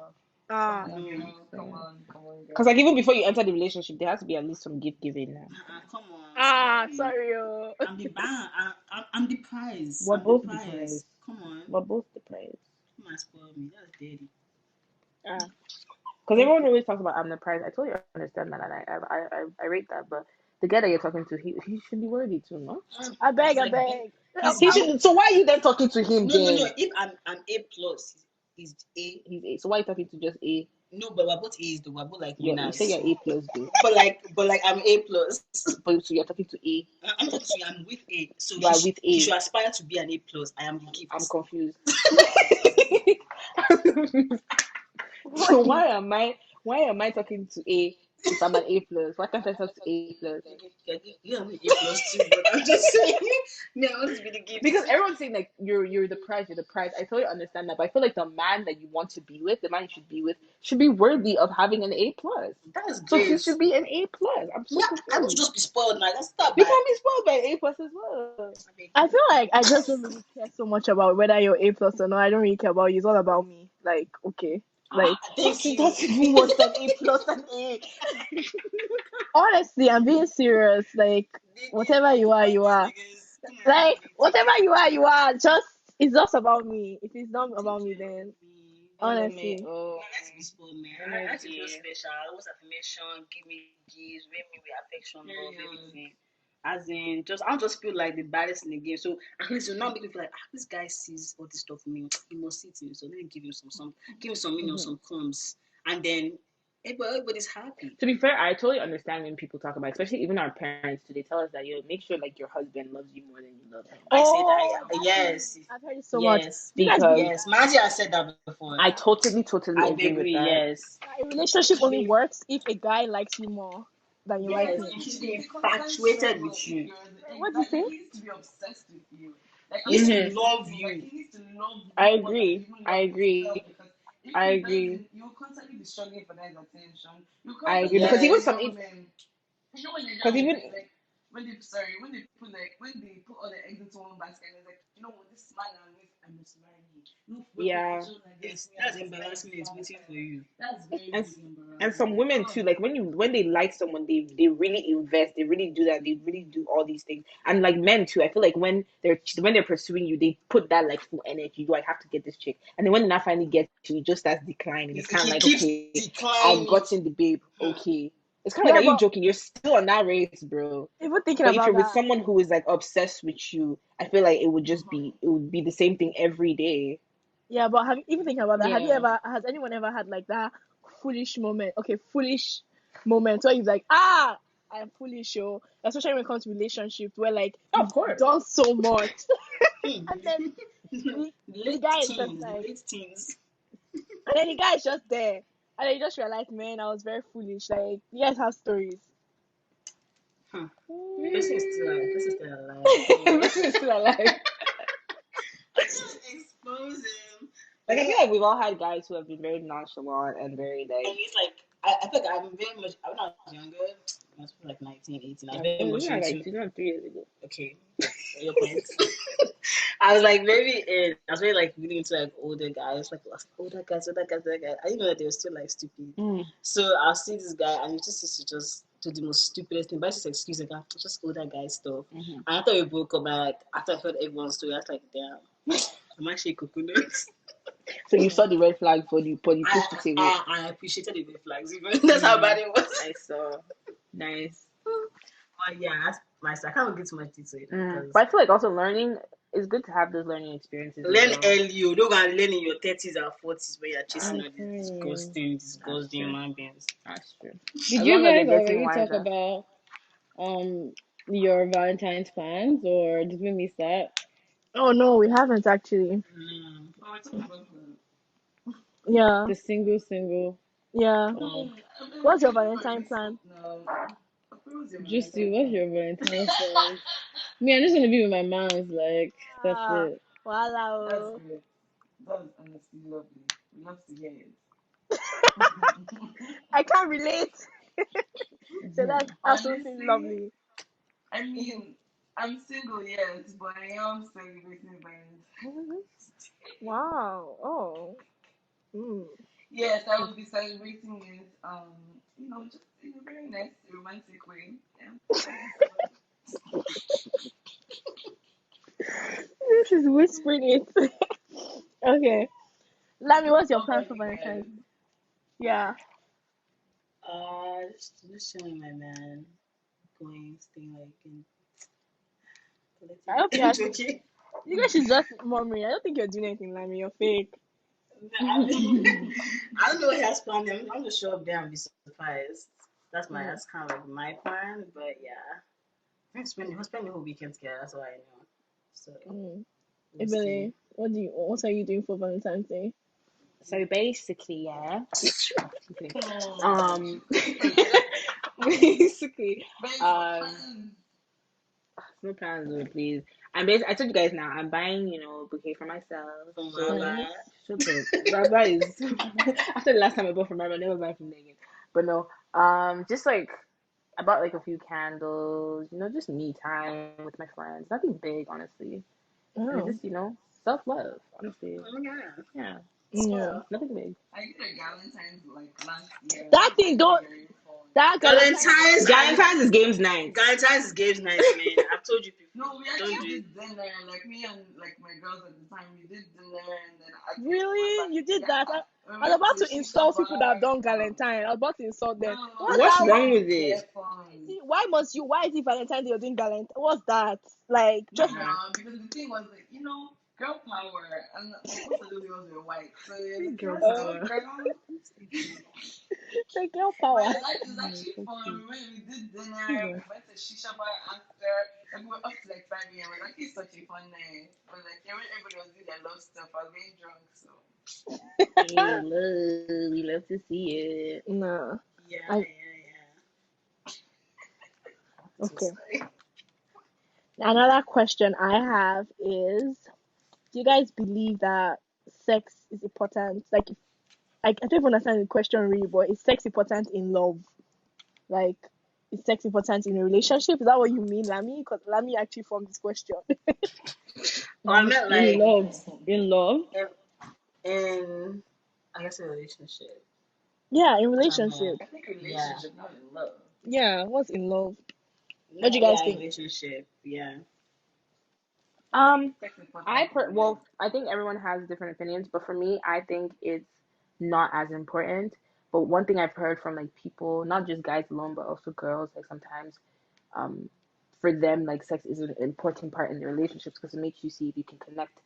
Come on. Because like even before you enter the relationship, there has to be at least some gift giving now. Come on. sorry. I'm the band. I'm the prize. We're I'm both the the prize. prize. Come on. We're both the prize. Come on, spoil me. That's dirty. Because everyone always talks about I'm the prize. I totally understand that, and I rate that. But the guy that you're talking to, he should be worthy too, no? I beg. He's I, So why are you then talking to him no. then? If I'm A plus, he's A. He's A. So why are you talking to just A? No, but we're both A's though. We're both like You say winners. you're A plus though. But like I'm A plus. But so you're talking to A. I'm talking to you. I'm with A. So You are with he A. should aspire to be an A plus. I am the I'm gift. confused. what So is why am I talking to A if I'm an A plus? Why can't I talk to A plus? You have an A plus too, but I'm just saying. Me, I want to be the gift. Because everyone's saying like you're the prize, you're the prize. I totally understand that, but I feel like the man that you want to be with, the man you should be with, should be worthy of having an A plus. That's So great. he should be an A plus. I'm so Yeah, I want to confused. just be spoiled now. That's not You bad. can't be spoiled by an A plus as well. I feel like I just don't really care so much about whether you're A plus or not. I don't really care about you. It's all about me. Like, okay. Like, Thank you. That's even worse than A plus and A. honestly, I'm being serious. Like, whatever you are, you are. Like, whatever you are. Just, it's just about me. If it's not about me, then honestly. Oh, Let's be spoiled, man. I like to feel special. What's affirmation? Give me gifts, rate me with affection, love, everything. As in, I don't just feel like the baddest in the game. So at least you now make me feel like this guy sees all this stuff for me. He must see it in me. So let me give him give him some, some crumbs, and then everybody's happy. to be fair, I totally understand when people talk about, especially even our parents too. They tell us that make sure like your husband loves you more than you love him. I say that, Oh, yeah. that thing. Yes, I've heard it so much. yes, You guys believe Because yes. Manji has said that before. I totally I agree with agree. that. Yes. that a relationship only works if a guy likes you more than you like Yes, him. he should be infatuated with you. What'd you say? He needs to be obsessed with you. Like he needs Mm-hmm. to love you. Like he needs to love you I more than agree. even I love agree. himself. Because if I he agree. doesn't, you'll constantly be struggling for that attention. You'll I agree. constantly Because like even you some, know women. You know when you're because young, even like when they put all the eggs into one basket, and it's like you know what, this man I must marry you. No, when yeah. so like that's embarrassment is waiting for you. That's very and very and embarrassing. some women too, like when they like someone, they really invest, they really do that, they really do all these things. And like men too, I feel like when they're pursuing you, they put that like full energy. Do I have to get this chick? And then when they not finally get you, it just starts declining. It's kind of He like, keeps okay, I've declining. gotten the babe. Okay, it's kind of Yeah, like, are you but joking? You're still on that race, bro. even thinking But if about you're with that, someone who is like obsessed with you, I feel like it would be the same thing every day. yeah, but even thinking about that, Yeah. has anyone ever had like that foolish moment? Okay, foolish moment where you're like, I'm foolish, yo. Especially when it comes to relationships where like Oh, you've of course. done so much, Hmm. and then the Late guy is just teens, like, late teens. and then the guy is just there, and then you just realize, man, I was very foolish. Like, you guys have stories. Huh. Person is still alive. Person is Mm. still alive. This is still alive. Expose him. Like I feel like we've all had guys who have been very nonchalant and very And like it's like I feel like I'm very much when I was younger, I was like 19, 18. I was very much yeah, into like 3 years ago. okay. Your point. I was like I was very like really into like older guys, like older guys, older guys, older guys. I didn't know that they were still like stupid. Mm. So I'll see this guy and he just used to just do the most stupidest thing, but just excuse like just older guy stuff. Mm-hmm. And after we broke up, like after I heard everyone's story, I was like, damn, I'm actually coconuts. So you saw the red flag but you pushed it away. I appreciated the red flags, even that's how bad it was. I saw. Nice. But yeah, that's my side. I can't get too much detail because But I feel like also learning it's good to have those learning experiences as learn well. early. You don't gonna learn in your 30s or 40s where you're chasing all these Okay. disgusting true. human beings. That's true. Did As you long as guys they're getting already talk wiser. about your Valentine's plans, or did we miss that? Oh no, we haven't actually. Mm. Oh, I talking about Yeah, The single. yeah. Oh, What's your Valentine plan? no. Who's your Juicy, Valentine what's plan? your Valentine's plans? Me, I'm just gonna be with my moms. Like that's Ah, it. voila. That's Oh. good. That's honestly lovely. We love to hear it. I can't relate. So that's Mhm. absolutely Honestly, lovely. I Mhm. mean, I'm single, yes, but I am celebrating Valentine's. Wow. Oh. Mm. Yes, I will be celebrating it. Just in a very nice romantic way. Yeah. This is whispering it. Okay. Lami, what's your What plan about for you Valentine's? guys? Yeah. Just showing my man, going, staying like in I hope you guys, Joking. you guys should just murmuring. I don't think you're doing anything, Lammy. You're fake. I don't know what he has planned. I'm gonna show up there and be surprised. That's kind of like my plan. But yeah, we're spending the whole weekend together. That's all I know. So we'll Ebele, see. what are you doing for Valentine's Day? So basically, yeah. Oh, Basically, but um, no plans, though, please. I told you guys now. I'm buying, a bouquet for myself. From So Baba. shut up. Baba is after the last time I bought from Baba, I never buy from Megan. But no, just like I bought like a few candles. Just me time with my friends. Nothing big, honestly. And it's Oh, just self love, honestly. Oh yeah. Yeah, yeah. nothing big. I did a Valentine's like last year. That That was thing, actually don't. very fun. That Valentine's. Valentine's is games night. Valentine's is games night, man. I've told you people. No, we Don't actually do it. did dinner. Like me and like my girls at the time, we did dinner and then I Really? You did that? we I was went about to to shisha insult people that have bar. done Valentine. I was about to insult them. No, What's What's that? wrong actually with it? very fun. Why must you? Why is it Valentine Day you're doing Valentine? What's that? Like, No, just no, because the thing was like, girl power, and like most of those girls were white, so you're looking Girl at us, power. girl. like girl But power. it was actually fun. We did dinner, we went to shisha bar after, like we were up to like 5 a.m. It was actually such a fun night. But like everybody was doing their love stuff, I was getting drunk, so. We love to see it. No. Yeah, I yeah. So okay. sorry. Another question I have is: do you guys believe that sex is important? Like, I don't even understand the question really, but is sex important in love? Like, is sex important in a relationship? Is that what you mean, Lami? Because Lami actually formed this question. Oh, I meant In like love. In love. in, in I guess a relationship. Yeah, in If I'm relationship. I think yeah. relationship, not in love. Yeah, what's in love? What do No, you guys yeah, think? relationship. Yeah. Sex important in love. I think everyone has different opinions, but for me, I think it's not as important. But one thing I've heard from like people, not just guys alone, but also girls, like sometimes, um, for them, like sex is an important part in their relationships because it makes you see if you can connect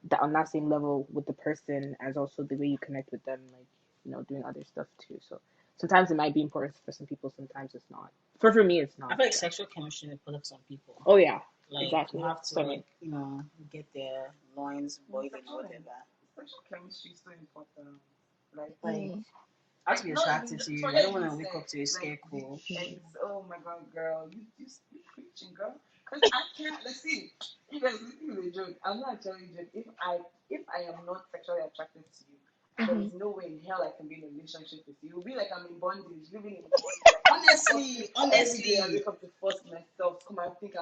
that on that same level with the person as also the way you connect with them, like doing other stuff too. So sometimes it might be important for some people, sometimes it's not. For me, it's I not. feel like Yeah. sexual chemistry is important for some people. Oh yeah, Like you exactly. have to Same. like, get their loins boiling or whatever. Sexual chemistry is so important. Like, Like Mm. I have to be not attracted even to you. I forget don't even wanna wake up sex. to a Like scare cool. oh my god, girl, you preaching, girl. Cause I can't. Let's see. You guys, this is a joke. I'm not actually joking. If I am not sexually attracted to you, there Mm-hmm. is no way in hell I can be in a relationship with you. It'll be like I'm in bondage, living in bondage. Like Honestly, every day I honestly. wake up to force myself to come and think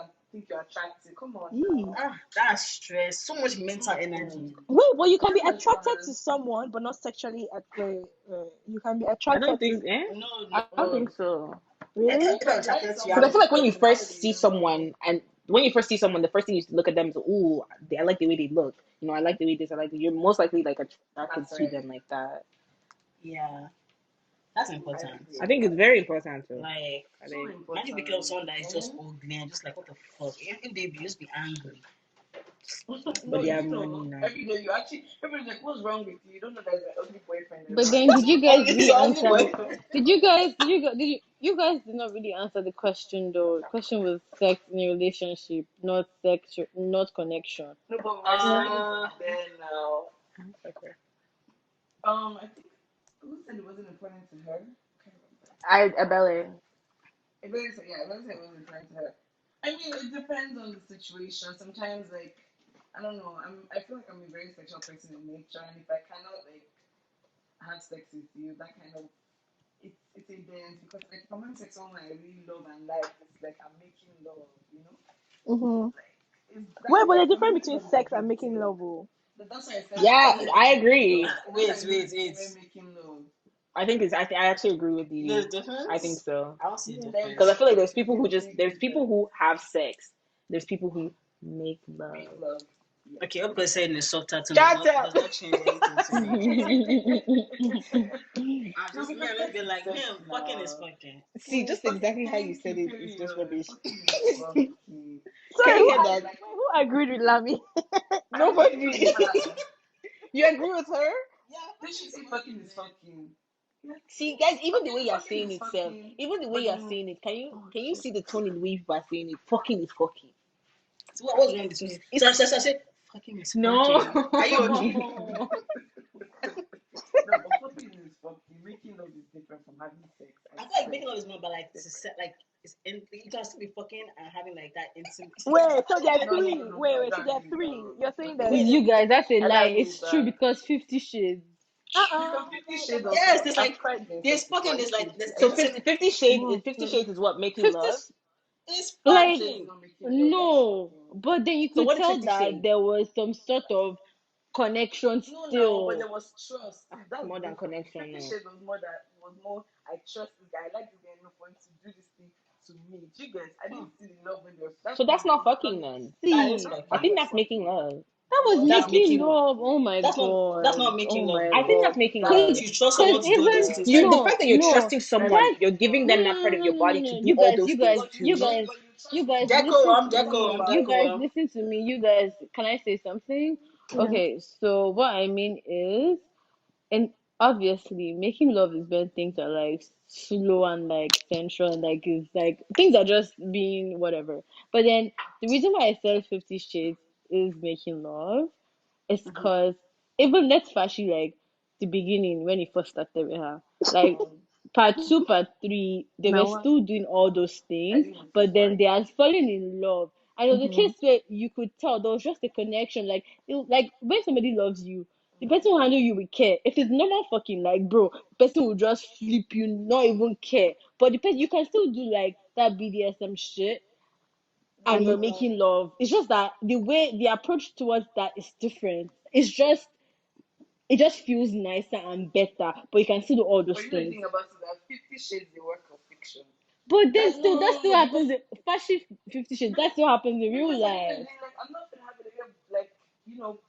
you're attractive. Come on Yee. now. That's stress. So much mental Mm-mm. energy. Wait, but you can be That's not attracted to fun. someone, but not sexually. You can be I don't attracted to. think. Eh? No, I don't no. think so. Really? If But I'm you like attracted to you, Because I someone feel like because when of you the first personality, see someone, and when you first see someone, the first thing you look at them is, ooh, I like the way they look. I like the way this. I like. You're most likely like attracted That's to right. them like that. yeah, that's I important. agree. I think it's very important too. Like, I So think. imagine waking up with important. someone that is just Eh? ugly and just like, what the fuck? If they be just be angry. No, But they have you money know, now. every day you actually, everybody's like, what's wrong with you? You don't know there's an ugly boyfriend But around. then, did you guys It's really only answer the? boyfriend. You guys did not really answer the question though. The question was sex in a relationship, not sex, not connection. No, but we're still Uh, there now. Okay. I think who said it wasn't important to her? Can't remember. Ebele. It wasn't important to her. I mean, it depends on the situation. Sometimes, like, I don't know. I feel like I'm a very sexual person in nature, and if I cannot like have sex with you, that kind of it's a dance because like if I'm having sex with someone I really love and like, it's like I'm making love, you know? Mm-hmm. Like it's that Wait, but like the for me difference making between love is a sex and big making deal. love. Oh. That's why I said Yeah, sex I is making agree. love. That's why wait, I wait, use the wait. same way making love. I think it's. I actually agree with There's you. a I think difference? so. I don't see a There's Because I difference. feel like there's people a who just big there's people difference. who have sex. There's people who make Make love. love. Yes. Okay, I'm gonna say in a softer tone Shut does up. not change anything to me. No, Me, because I'm just sex be is like, sex man, fucking is now. fucking. See, just Fucking, exactly how you thank said you, it is period. just rubbish. Fucking is fucking. Sorry, Can you who, hear that? wait, who agreed with Lami? I agree Nobody. with her. You agree with her? Yeah, they should say fucking is fucking. Yeah. See, guys, even the way Fucking, you're fucking saying is it, Seth, fucking. even the way But you're then, saying it, oh can you shit. see the tone in which we're saying it? Fucking is fucking. So what's wrong with this? So I said, fucking is No. fucking. Are you okay? No, but fucking is fucking. Making love is different from having sex. I feel like making love is more about like to set like it's in, you can still be fucking and having like that intimacy. Wait, so there are No, no, three. no, no, no. I Wait, so don't there are agree with three. that. You're saying Wait, that. You guys, that's a I don't lie. agree It's with true that. because 50 Shades. Uh-uh. Because 50 Shades of yes, there's I've like tried doing there's sex fucking before. there's like there's So intimate. 50 Shades, No, 50 Shades is what, making 50, love? It's like 50 Shades is fucking. not making love. That's no, fucking. but then you So could what is tell 50 that Shades? there was some sort of connection No, no, but there still. was trust. See, that's More the than difference. connection 50 now. Shades was more. I trust this guy. I like this guy enough for him to do this thing to me. Do you guys? I didn't see the love when they were. So that's not fucking Because then. That is See, that's I kind think fucking. of that's making fucking. love. that was That's No, making making love. love. Oh my That's god. not Oh making love, my I bro. think god. that's making that's Because love. you trust Cause someone to do all those even things for You, you. the fact no, that you're no, trusting that's someone, that you're making giving love. no them no that no part no of no your no no body to no. do all those things But You you too. guys, but you trust you me guys enough. listen to That's what I'm me. I'm saying. You guys Deco. listen to me. You guys, can I say something? Yeah. Okay, so what I mean is, and obviously making love is when things are like slow and like sensual and like it's like things are just being whatever. But then the reason why I said 50 Shades is making love is Mm-hmm. because even let's actually like the beginning when he first started with her, like part two, part three, they were No. still doing all those I things, didn't notice but then why. they had fallen in love. And it was a Mm-hmm. case where you could tell there was just a connection. Like, like when somebody loves you, the person will handle you with care. If it's normal fucking, like, bro, the person will just flip you, not even care. But the person, you can still do like that BDSM shit and you're And making love. It's just that the way the approach towards that is different. It's just it just feels nicer and better, but you can still do all But those you know the things. thing about it that 50 Shades is a work of fiction. But then Like still, that still because happens. Fashion 50 Shades. That still happens in real because at the end of life. the day, like I'm not gonna have it again, like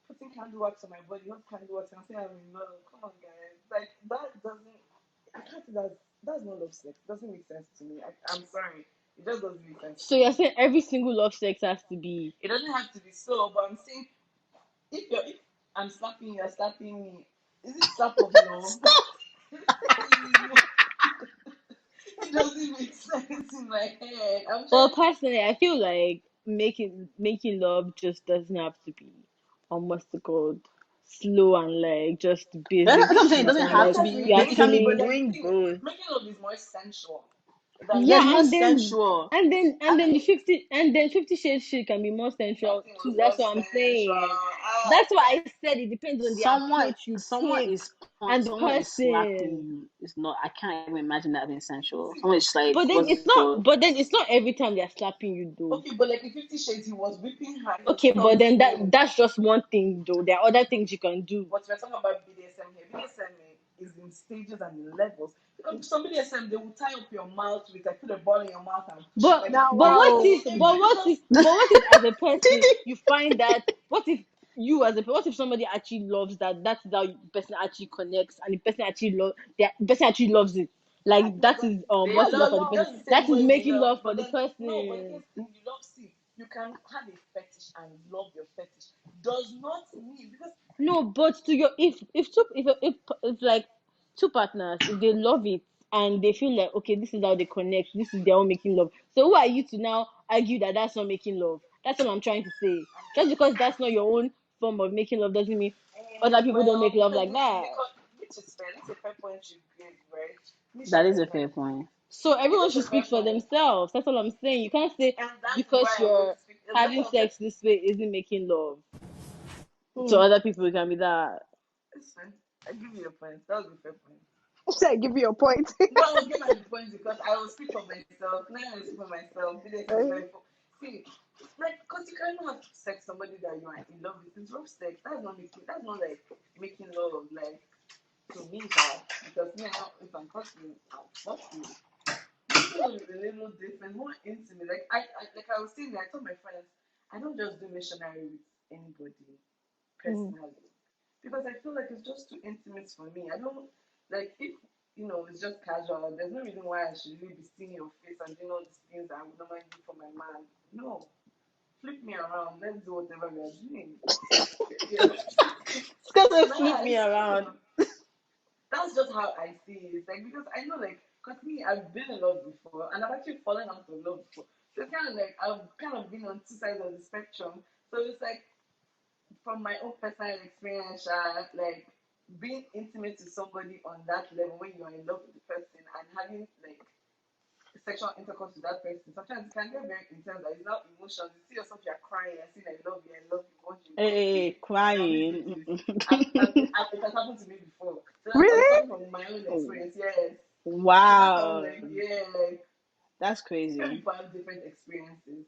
putting candle wax on my body, not candle wax and saying I'm in love. Come on, guys, like that doesn't. I can't say that's not love sex. It doesn't make sense to me. I'm sorry, it just doesn't make sense So to you're me. saying every single love sex has to be It doesn't have to be so, but I'm saying if I'm slapping you, you're slapping me. Is it slap of love? It doesn't make sense in my head. I'm well, trying. personally, I feel like making love just doesn't have to be what's it called slow and like just that's basic what I'm saying. It shit doesn't and have like to That's be. you me. You can be But actually like the doing thing is, both. making love is more sensual than There's yeah more making. sensual. and then 50 Shades shit can be more That sensual thing was too. more That's what I'm sensual. saying. That's why I said it depends on the approach you take and the Someone is slapping person. you. It's not. I can't even imagine that being sensual. See, Someone is like, But then what's it's it not. called? But then it's not every time they're slapping you though. okay, but like in 50 Shades, he was whipping her. He was Okay, doing all but these then things. that's just one thing though. There are other things you can do. But we're talking about BDSM here. BDSM is in stages and in levels. Because some BDSM, they will tie up your mouth with like put a ball in your mouth and push it But like Now, but like what wow. if it, but what because if but what if as a person you find that what if you as a what if somebody actually loves that that's how the person actually connects and the person actually the person actually loves it like that is they what is that love for the it person just the that same is way we making love. love for But the then no, but the thing person. is, you love. See, you can have a fetish and love your fetish. Does not mean because No, but to your if like two partners if they love it and they feel like okay this is how they connect this is their own making love so who are you to now argue that that's not making love? That's what I'm trying to say. I'm Just just because that's not your own form of making love doesn't mean other people don't well make love like that. because which is fair. It's a fair point you gave, right? Me That share is fair a point. fair point. So It's everyone just a should speak fair for point, themselves. That's all I'm saying. You can't say and that is because why I'm going you're to speak. That's having what I'm saying. sex this way isn't making love to Hmm. other people. It can be that. It's fine. I give you a point. That was a fair point. Should I give you a point? No, I will give my point because I will speak for myself. Now I will speak for myself. BDSM is very see, like, because you cannot have sex somebody that you are in love with. It's rough sex. That's not making. That's not like making love. Like to me, that because me, if I'm fucking, I'll fuck you. Making love is a little different, more intimate. Like like I was saying, I told my friends, I don't just do missionary with anybody Mm. personally because I feel like it's just too intimate for me. I don't like if it's just casual. There's no reason why I should really be seeing your face and doing all these things I would normally do for my man. No, flip me around. Let's do whatever we are doing. Yeah. It's because they flip me Nice. around. That's just how I see it. Like because I know like cause me I've been in love before and I've actually fallen out of love before. So it's kind of like I've kind of been on two sides of the spectrum. So it's like from my own personal experience, like being intimate to somebody on that level when you're in love with the person and having like sexual intercourse with that person, sometimes it can get very intense. Like it's not emotions. You see yourself, you're crying, and see, I love you, want you. Hey, Now listen to crying. this. It has happened to me before. So I'm Really? talking from my own Oh, experience. Yes. So that's how I'm wow. like, yeah, like That's crazy. people have different experiences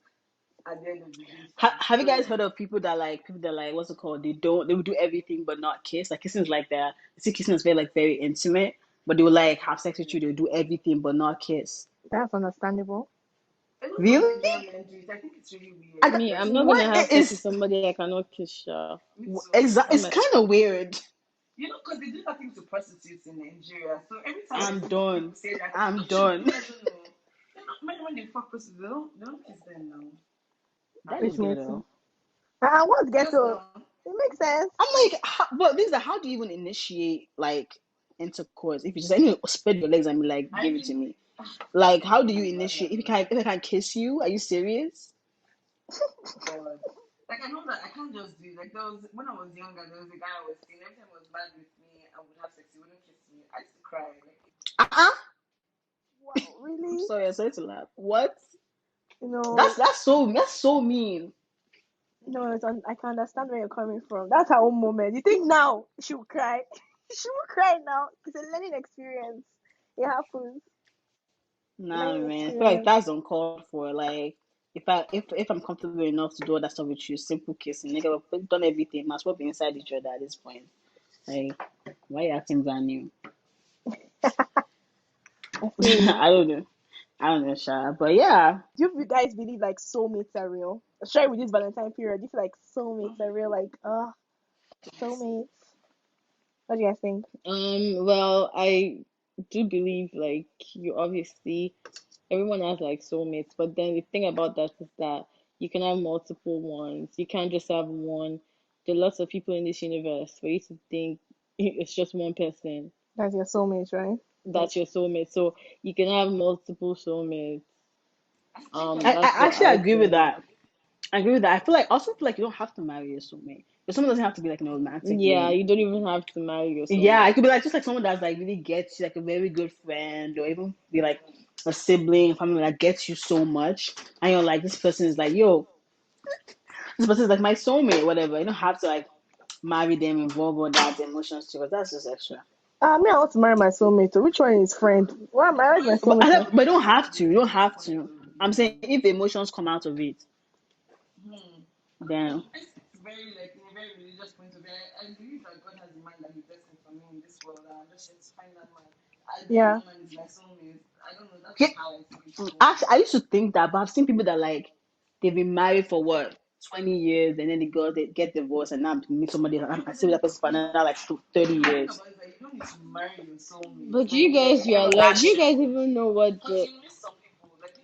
at the end of the day. Have you guys So heard of people that like what's it called? They will do everything but not kiss. Like kissing is like that. You see, kissing is very intimate, but they will like have sex with you. They'll do everything but not kiss. That's understandable. a lot of Really? Nigerian men do it. I think it's really weird. Me, Like I'm not What gonna have it sex with is? somebody I cannot kiss. Sha. me too. Exactly. I'm It's a, kind of weird. You know, because they do that thing to prostitutes in Nigeria. So every time I I'm see done. people say that, I'm don't you, done. you guys don't know. They're not, when they fuck prostitutes, they don't kiss them now. That Ah, is Which makes ghetto. sense. What's just ghetto? now. It makes sense. I'm like, but this is how do you even initiate like intercourse? If you just anyway spread your legs and be like, I give it to mean, me. Like, how do oh you my god, initiate? no. If I can kiss you, are you serious? God. Like I know that I can't just do like there was when I was younger, there was a guy I was seeing, every time he was mad with me, I would have sex, he wouldn't kiss me. I used to cry. Like Uh-uh. Wow, I'm really? sorry, I started to laugh. What? You That's know, that's so that's so mean. no, I can understand where you're coming from. That's her own moment. You think now she will cry? She will cry now. It's a learning experience. It happens. Nah, Learning man. I feel like experience. that's uncalled for. Like, if I'm comfortable enough to do all that stuff with you, simple kissing, nigga, we've done everything. Must well be inside each other at this point. Like, why you acting brand new? I feel you. I don't know. I don't know, Sha. But yeah. Do you guys believe like soulmates are real? Especially with this Valentine period, do you feel like soulmates are real? Like, soulmates. What do you guys think? well, I do believe like you obviously everyone has like soulmates, but then the thing about that is that you can have multiple ones. You can't just have one. There are lots of people in this universe for you to think it's just one person That's your soulmates, right? that's your soulmate. So you can have multiple soulmates. I think I I That's believe what actually I agree with think. that. I agree with that. I also feel like you don't have to marry your soulmate. But someone doesn't have to be like in a romantic Yeah, way. you don't even have to marry your Yeah, it soulmate. could be like just like someone that's like really gets you, like a very good friend, or even be like a sibling, family that gets you so much, and you're like, this person is like, yo, this person is like my soulmate, whatever. You don't have to like marry them, involve all that emotions to it. That's just extra. Me, I want to marry my soulmate. So which one is friend? Well, I married my But soulmate now. but you don't have to. You don't that's have point to. too. I'm saying if the emotions come out of it, Hmm. then I think it's very like in a very religious point of view. I believe that God has a man that He destined for me in this world, and I'm just yet to find that man. I believe Yeah. that man is my soulmate. I don't know. That's yeah, just how I see it. So. actually, I used to think that, but I've seen people that like they've been married for what 20 years, and then they get divorced, and now meet somebody and I see that person for another like 30 years. About it is that you don't need to marry your soulmate. But Like you yes, guys you can realize, marry do you Exactly. guys them even know what because the you miss some people. Like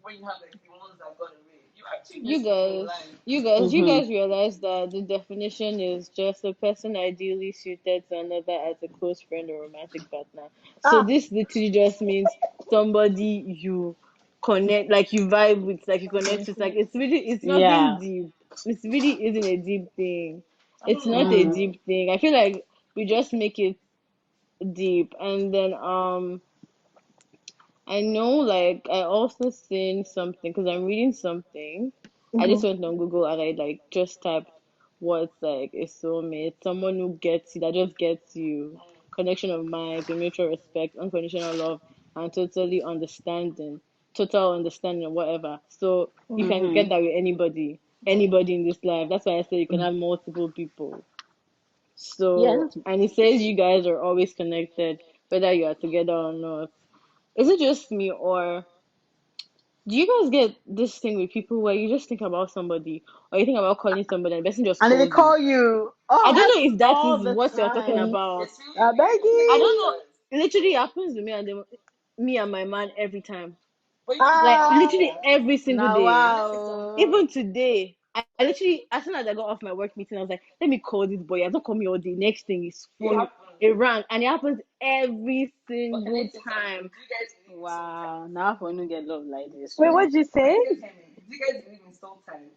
when you have like the ones that got away, you actually you miss people in guys life. you Mm-hmm. guys realize that the definition is just a person ideally suited to another as a close friend or romantic partner. So Ah, this literally just means somebody you connect, like you vibe with, like you connect with. Like it's nothing Yeah. deep. It really isn't a deep thing. I don't It's know. not a Mm. deep thing. I feel like we just make it deep, and then I know, like, I also seen something because I'm reading something. I just mhm. went on Google and I like just typed what's like a soulmate, someone who gets you, that just gets you, connection of minds, with mutual respect, unconditional love, and total understanding, or whatever. So you can get Mm-hmm. that with anybody in this life. That's why I say you can have multiple people. Yeah. So, and it says you guys are always connected, whether you are together or not. Is it just me, or do you guys get this thing with people where you just think about somebody, or you think about calling somebody and the person just And then they calls you? call you. I Oh, don't know that's if that all is the what you're talking time. about. It's really I beg weird. It I really don't you. know. does. It literally happens to me and me and my man every time. But you don't Like know literally Ah, that. every single Now day. Unless it's on wow. Even today, I literally, as soon as I got off my work meeting, I was like, let me call this boy. I don't call me all day. Next thing is it phone. happens. It rang, and it happens every But can I single say something? time. Do you guys believe in soul Wow. ties? Now for no get love like this. wait, So what did you Can say? you guys hear me? Do you guys believe in soul ties?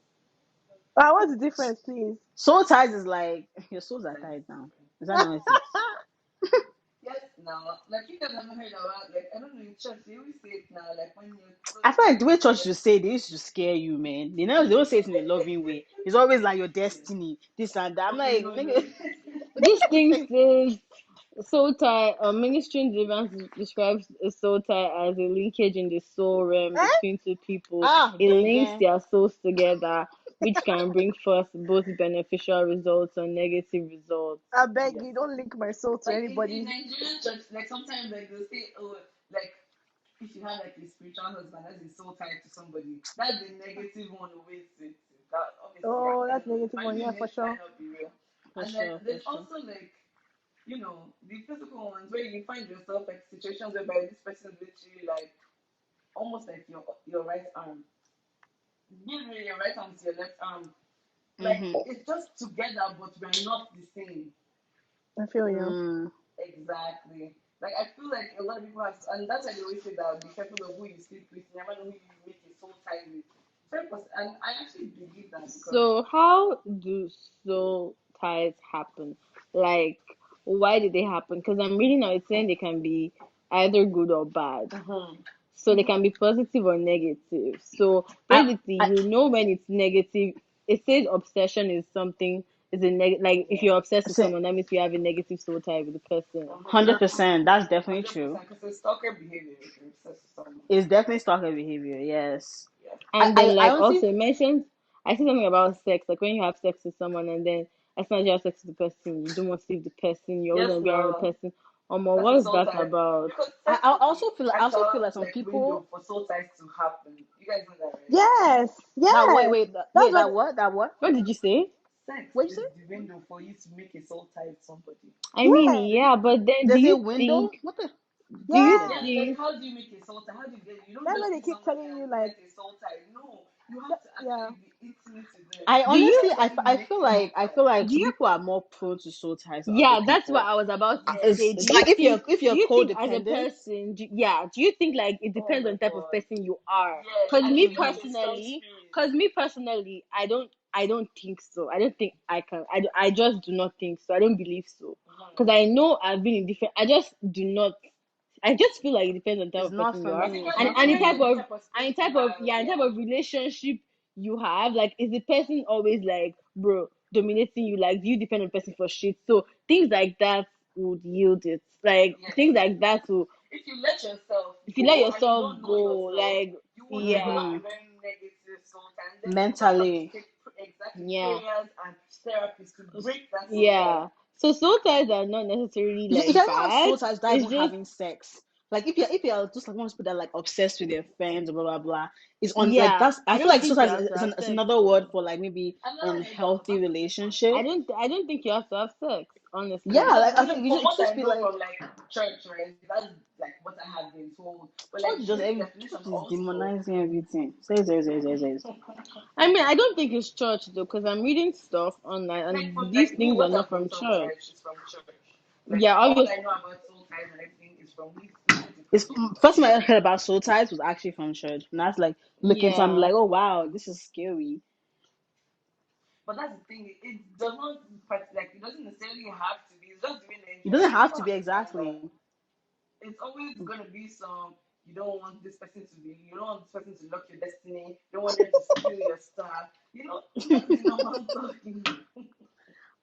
What's the difference, please? soul ties is like your souls Soul are ties is tied now. different. Is that not it? Yes, now, like you guys haven't heard about, like I don't know in church they always say it now, like when you're close I feel to like the way church somebody. used to say it, they used to scare you, man. They don't say it in a loving way. It's always like your destiny, this and that. I'm Okay, like, no, no. nigga, This thing says soul tie. Mainstream Advance describes a soul tie as a linkage in the soul realm Eh? between two people. ah, It links again. their souls together, which can bring forth both beneficial results and negative results. I beg Yes. you, don't link my soul to Like in anybody. Nigerian church, like sometimes like they'll say, oh, like if you have like a spiritual husband that's is so tied to somebody, that's the negative one always. That obviously Oh, I that's don't know, negative one. maybe Yeah, for it sure. might not be real. For And then sure, for there's sure. also like the physical ones where you find yourself like situations whereby this person is literally like almost like your right arm. Give me your right arm to your left arm. Like Mm-hmm. it's just together but we're not the same. I feel you. Mm. Exactly. Like I feel like a lot of people have, and that's why they always say that be careful of who you sleep with. You never know who you make a soul tie with. Very and I actually believe that because So, how do soul ties happen? Like, why did they happen? Because I'm reading now, it's saying they can be either good or bad. Mhm. So they can be positive or negative. So I, basically, I, you know when it's negative. It says obsession is something is a like if Yeah. you're obsessed with say someone, that means you have a negative soul tie with the person. 100%. That's definitely true. 100% because it's stalker behavior if you're obsessed with someone. It's definitely stalker behavior. Yes. Yeah. And I then I like honestly also it mentions I see something about sex, like when you have sex with someone and then as soon as you have sex with the person, you don't want to leave the person, you always Yes, want to be around the no. person. That's What a is soul that tie. about? Because sex I is the also feel actual like some like window people. for soul ties to happen. You guys know that, right? Yes, That yes. That's wait, what. that what? What did you say? Sex What you is say? the window for you to make a soul tie with somebody. I mean, Yes, yeah, but then There's a window. What the? do you Get yes. it? Yes, like think how do you make a soul tie? How do you get? You don't That's why just they see keep somebody telling you and like, get a soul tie. No, you have that, to yeah. actually be intimate with them. I do you honestly, That's when you make the soul tie. I feel like do some you people are more prone to soul ties than other yeah, that's what people. I was about to Yes, say. It's like if Do you're you think as a codependent, person, yeah, do you think like it oh depends my on the type of god. person you are? Yes, Cause and me if you have a strong personally, spirit. I don't think so. I don't think I can. I just do not think so. I don't believe so. Mhm. Cause I know I've been in different. I just do not. I just feel like it depends on the type it's of not person you for are, me. It's and not for the type me. The of type of spirit you have, and type yeah. of relationship you have. Like, is the person always like, bro, dominating you? Like, do you depend on the person for shit? So things like that would yield it. Like Yes. things like that will. If you let yourself If you let go and you yourself don't know go, yourself, like, you would have yeah, a Mm-hmm. very negative soul tie. And then you would now have to Mentally, take exactly yeah, prayers and therapies to break that soul tie. yeah. So soul ties are not necessarily you like can even have bad. soul ties without It's even just having sex. Like if you're just like one of those people that are, like obsessed with their friends, blah blah blah. It's on like yeah. that's I I feel don't like soul think you ties have to is, have is sex another word though. for like maybe I've never heard that one. unhealthy That's a different. relationship. I don't think you have to have sex, Yeah, honestly. Because like I feel me, like from you what should I just be know like from like church, right? That's like what I have been told. But like this church definition is also, demonizing everything. Says. I mean, I don't think it's church though, because I'm reading stuff online, like for and these like me, things are what not I've been from taught, right, church. is from church. Like Yeah, all obviously. I know about soul ties and everything is from listening to It's preaching. first time I heard about soul ties was actually from church, and that's like looking. So I'm Yeah, like, oh wow, this is scary. But that's the thing, it does not like it doesn't necessarily have to be. It's just the way It Nigerians doesn't are. have People to be have to find exactly. out. It's always gonna be some. You don't want this person to be. You don't want this person to lock your destiny. You don't want them to steal your star. Just the normal talking.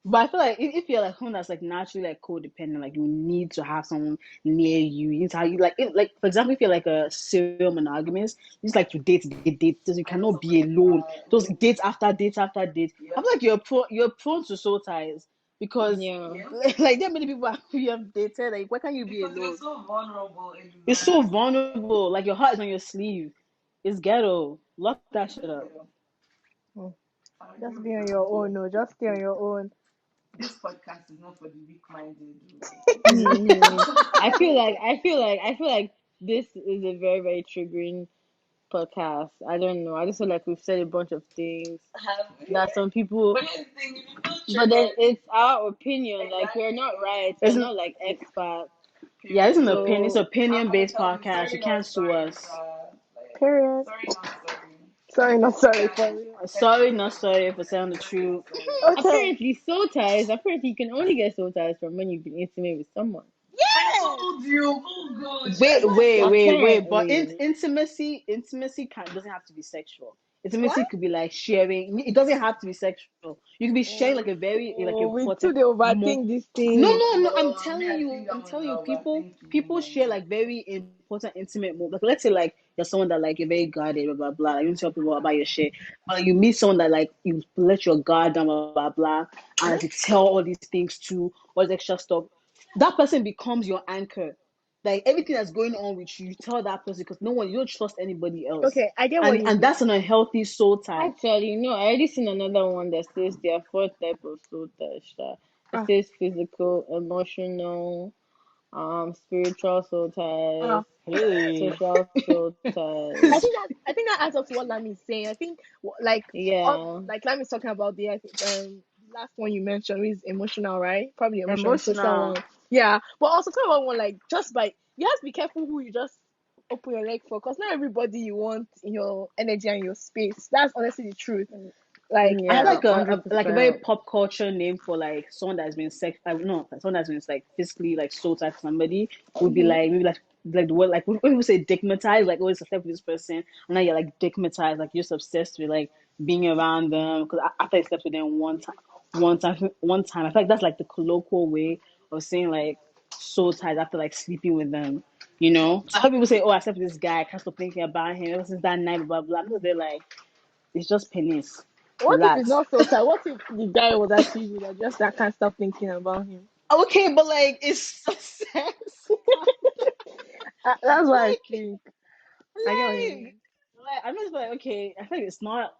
But I feel like if you're like someone that's like naturally like codependent, like you need to have someone near you. You need to have you like for example, if you're like a serial monogamist, you just like to date. So you I know cannot someone be like alone. that. Those dates after dates after date. I Yep. feel like you're prone to soul ties because yeah. Yeah. like there are many people you have dated. Like why can't you be Because you're alone? so vulnerable. You're so Exactly. vulnerable. Like your heart is on your sleeve. It's ghetto. Lock that It shit is up. ghetto. Hmm. I agree Just be with on that. your own. No, just stay on your own. This podcast is not for the weak-minded. Hmm. I feel like this is a very very triggering podcast. I don't know. I just feel like we've said a bunch of things Have we? that some people, But here's the thing, if you feel but then triggered, it's our opinion. Like we're exactly, not right. We're It's not like experts. yeah, it's period. an So opinion. It's So opinion I'm gonna based tell you, podcast. You sorry, not can't sue sorry, us. bruh. Like, Period. sorry, not sorry. Sorry, not You sorry for guys, real. Sorry, not sorry for saying the sorry, not truth. sorry. Okay. apparently, soul ties. Apparently, you can only get soul ties from when you've been intimate with someone. I Yes. told you. Oh gosh, I Wait, told wait, you. wait, wait. But Apparently, intimacy doesn't have to be sexual. What? Intimacy could be like sharing. It doesn't have to be sexual. You could be sharing like a very like Oh, we too important they more. overthink this No, thing. no, no. I'm No, me, telling I you, think I'm I'm telling you, people overthinking, people share man. like very important, intimate moments. Like let's say like you're someone that like you're very guarded, blah blah blah. Like, you don't tell people about your shit, but like, you meet someone that like you let your guard down, blah blah blah, and like you tell all these things to all this extra stuff. That person becomes your anchor. Like everything that's going on with you, you tell that person because no one you don't trust anybody else, Okay, I get what and you and mean. that's an unhealthy soul tie. actually, no. I already seen another one that says there are four type of soul ties. It Ah, says physical, emotional, spiritual soul ties, ah. Hey, social soul ties. I think that adds up to what Lam is saying. I think like all, Yeah. like Lam is talking about the I think, last one you mentioned is emotional, right? Probably emotional, social emotional. one. Yeah, but also talk about one like just by you have to be careful who you just open your leg for, because not everybody you want in your energy and your space. That's honestly the truth. Like I I feel Yeah, like don't. like a very 100%. pop culture name for like someone that's been no, someone that's been like physically like soul type for somebody would be Mhm. like maybe like the word like when people say digmatized, like always obsessed with this person, and now you're like digmatized, like you're just obsessed with like being around them because after I slept with them one time, I feel like that's like the colloquial way of saying like soul ties after like sleeping with them. So I heard people say, "Oh, I slept with this guy. I can't stop thinking about him ever since that night." Blah blah. Because they're like, it's just penis. What if it's Relax. not so tight? What if the guy was actually good? I just I can't stop thinking about him. Okay, but like it's success. That's what I like, think. I get what you like, mean. I'm just like, okay, I think it's not.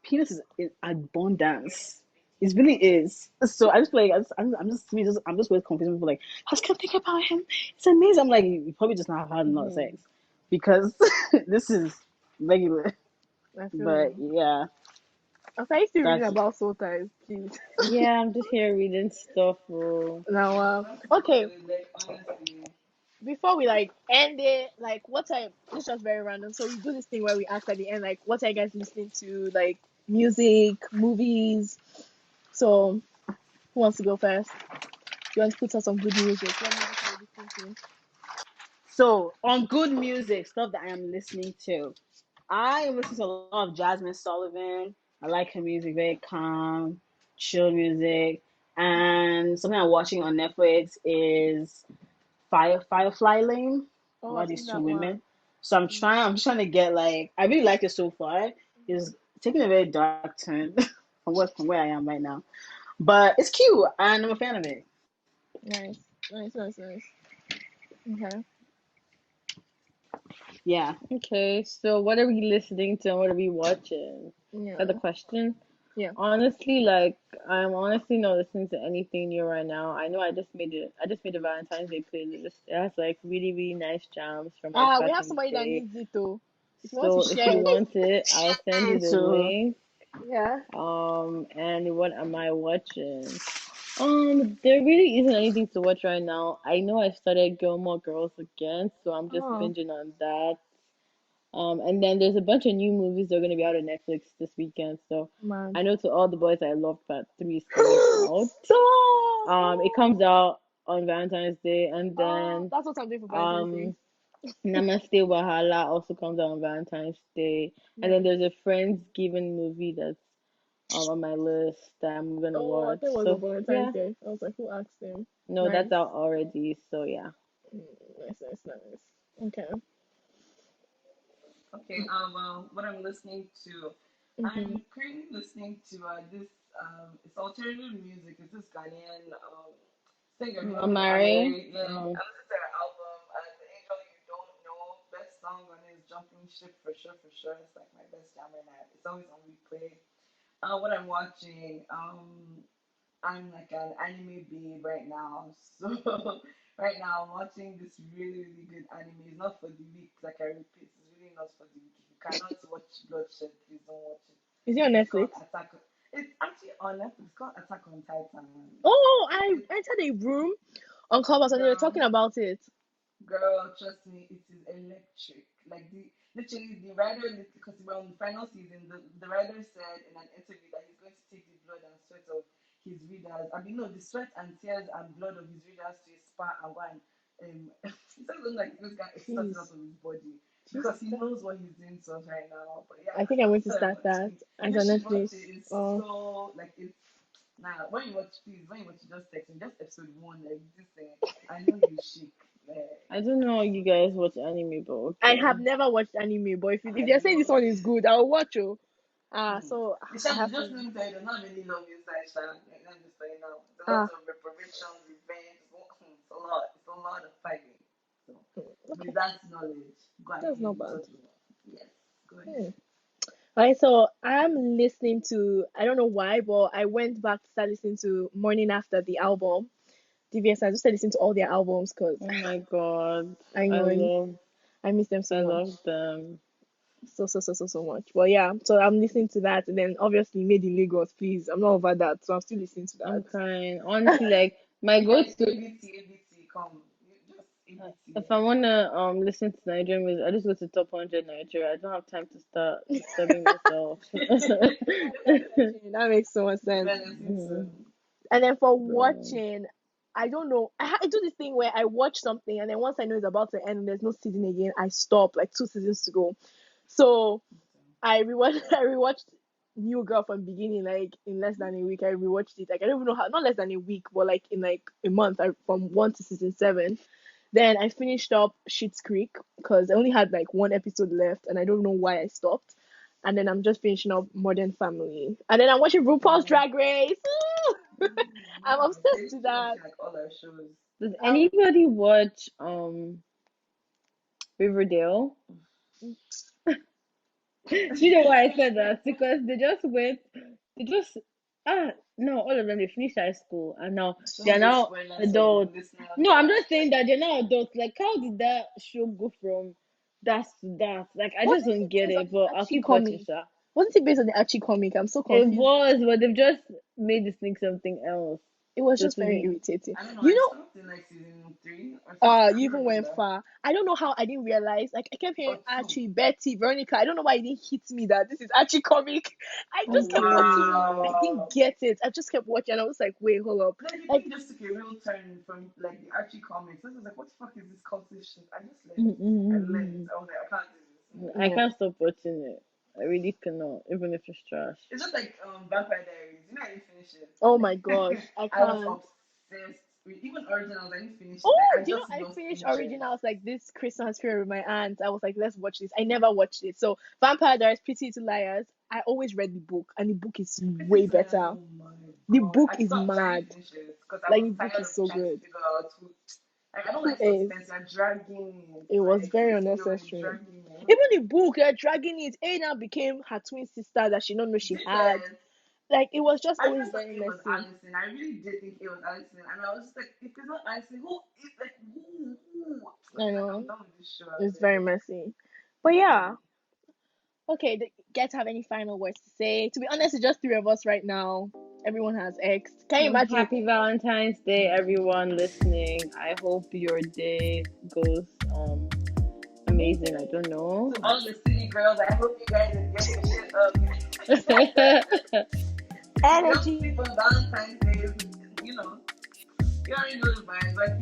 Penis is in abundance. It really is. So I just feel like I'm just really confused. People like, I just can't think about him. It's amazing. I'm like, you probably just not had enough Hmm. sex because this is regular. I feel But you. yeah, Okay, I still reading that's about soul ties, please. Yeah, I'm just here reading stuff. Oh. Now, Some people okay, really like honestly. before we like end it, like what time? It's just very random. So we do this thing where we ask at the end, like, what are you guys listening to? Like music, movies. So who wants to go first? You want to put on some good music? What music are you listening so on good music stuff that I am listening to. I am listening to a lot of Jasmine Sullivan. I like her music, very calm, chill music. And something I'm watching on Netflix is Firefly Lane to? Oh, I've about these seen two that one. women. So I'm trying to get like I really like it so far. It's taking a very dark turn from where I am right now. But it's cute and I'm a fan of it. Nice, nice, nice, nice. Okay. Yeah. Okay, so what are we listening to and what are we watching? Is that the Yeah. question? Yeah. Honestly, like I'm honestly not listening to anything new right now. I know I just made a Valentine's Day playlist. It has like really, really nice jams from like We back have in the somebody that day. needs it too. If you want to So if you share it, want it, I'll send you the So link. yeah. And what am I watching? There really isn't anything to watch right now. I know I started Gilmore Girls again, so I'm just Oh binging on that. And then there's a bunch of new movies that are gonna be out on Netflix this weekend. So man. I know To All the Boys I Loved Part 3 is coming out. It Stop. comes out on Valentine's Day, and Oh, then that's what I'm doing for Valentine's Day. um Namaste Wahala also comes out on Valentine's Day. And then Nice. there's a Friendsgiving movie that's on my list that I'm gonna Oh, I watch. thought it was So on Valentine's yeah, Day. I was like, who asked him? no, that's Nice. out already. So yeah. Nice, nice, nice. Okay. Okay, what I'm listening to, Mm-hmm. I'm currently listening to this it's alternative music. It's this Ghanaian singer. Her name is Amare. Amiri. Yeah, Oh. I listened to her album, The Angel You Don't Know. Best song on it is Jumping Ship for sure, for sure. It's like my best jam right now. It's always on replay. What I'm watching, I'm like an anime babe right now. So Right now, I'm watching this really, really good anime. It's not for the weak, like I repeat, it's really not for the weak. If you cannot watch bloodshed, please don't watch it. Is it on It's Netflix? called Attack. It's actually on Netflix. It's called Attack on Titan. Oh, I It, entered a room on Clubhouse and they were girl, talking about it. girl, trust me, it is electric. Like the literally the writer, because we're on the final season, the writer said in an interview that he's going to take the blood and sweat of his readers. I mean, no, the sweat and tears and blood of his readers to a spa and go and he said something like this guy extorted out Jeez. of his body because Jesus. he knows what he's doing to us right now. But yeah, I think I'm going to so start that. It's you on should watch Netflix. it. It's Oh, so like it's now when you watch, please, when you watch, just text me, just episode one, like this thing. I know you shake. Like, I don't know how you guys watch anime, but I okay. have never watched anime, but if I you're saying this know. one is good, I'll watch it. Hmm. So I Besides, have just to. let me tell you, there's not really love inside Shan. Like, let me just tell you now. There's a lot Ah, of reparation, revenge. It's a lot. It's a lot of fighting. So, okay, with that knowledge, go ahead that's not with bad. what you want. Yes, go ahead. Hmm. Alright, so I'm listening to, I don't know why, but I went back to start listening to Morning After the album. DVS, I just started listening to all their albums because Oh my god. I I know love I miss them so I much. love them. So much. But yeah, so I'm listening to that, and then obviously Made in Lagos, please. I'm not over that, so I'm still listening to I'm that. crying. Honestly, like my You guys, go-to ABT, come. Just ABT. if I wanna listen to Nigerian music, I just go to Top 100 Nigeria. I don't have time to start disturbing myself. That makes so much sense. Benefits. And then for Bro. watching, I don't know. I do this thing where I watch something, and then once I know it's about to end and there's no season again, I stop, like 2 seasons to go. So I rewatched I rewatched New Girl from beginning, like in less than a week. I rewatched it. Like I don't even know how, not less than a week, but like in like a month, from 1 to season 7. Then I finished up Schitt's Creek because I only had like one episode left, and I don't know why I stopped. And then I'm just finishing up Modern Family, and then I'm watching RuPaul's Mm. Drag Race. I'm Wow, obsessed Katie with keep that. watching like all our shows. Does Um, anybody watch Riverdale? You know why I said that? Because they just no, all of them they finished high school and now they Don't are give now spoilers for the adults. listeners. No, I'm just saying that they're now adults. Like how did that show go from that to that? Like I just wasn't don't it get based on it, the but I'll Archie keep watching, comic? sir. Wasn't it based on the Archie comic? I'm so It confused. was, but they've just made this thing something else. It was just very Totally. irritating. I don't know. You I know, stopped in like season 3 or something. I you don't even went remember. far. I don't know how I didn't realize. Like I kept hearing Or 2. Archie, Betty, Veronica. I don't know why it didn't hit me that this is Archie comic. I Oh just kept watching. I Okay. didn't wow. get it. I just kept watching. And I was like, wait, hold up. Like the Like thing just took a real turn from like the Archie comics. I was like, what the fuck is this cultish shit? I just left. I left. I was like, I can't do this. I no, can't stop watching it. I really cannot, even if it's trash. It's just like Vampire Diaries. You know, I didn't finish it. oh my gosh, I I was can't. obsessed with even originals. I didn't finish it. Like Oh, I do you know just I lost finished interest. originals like this Christmas period with my aunt. I was like, let's watch this. I never watched it. So Vampire Diaries, Pretty Little Liars. I always read the book, and the book is way Pretty Liars. better. Oh my The god. book I is stopped. I mad. didn't finish it because I Like was the book tired is of so trying to good. figure out who. Like, I don't Who like is? suspense. You're dragging it. It was Like very since you were unnecessary. dragging it. Even the book, they're dragging it. A now became her twin sister that she don't know she had. Different. Like it was just I always first thought very it was messy. Allison. I really did think it was Allison, and I was just like, if it's not Allison, who is like who? Who? I I was like, I'm know. done with this show. I It's beg. very messy. But yeah. Okay, get to have any final words to say? To be honest, it's just three of us right now. Everyone has ex. Can you imagine? Happy Valentine's Day, everyone listening. I hope your day goes amazing. I don't know. To all the city girls, I hope you guys are getting shit up. Don't sleep Energy. on Valentine's Day. You know, you already know the vibes. Like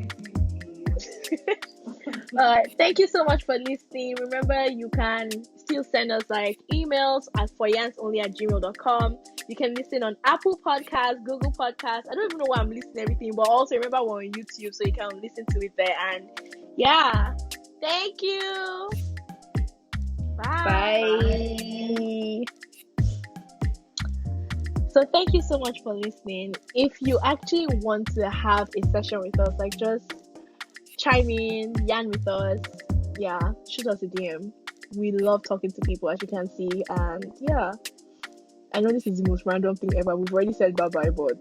Thank you so much for listening. Remember, you can still send us like emails at foryansonly@gmail.com. You can listen on Apple Podcasts, Google Podcasts. I don't even know why I'm listing everything, but also remember we're on YouTube, so you can listen to it there. And yeah, thank you. Bye. Bye. So thank you so much for listening. If you actually want to have a session with us, like just chime in, yarn with us. Yeah, shoot us a DM. We love talking to people, as you can see. And yeah, I know this is the most random thing ever. We've already said bye bye, but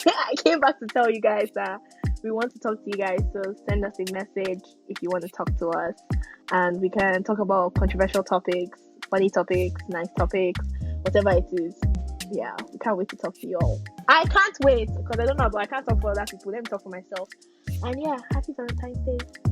I came back to tell you guys that we want to talk to you guys. So send us a message if you want to talk to us, and we can talk about controversial topics, funny topics, nice topics, whatever it is. Yeah, we can't wait to talk to you all. I can't wait because I don't know, but I can't talk for other people. Let me talk for myself. And yeah, happy Valentine's Day.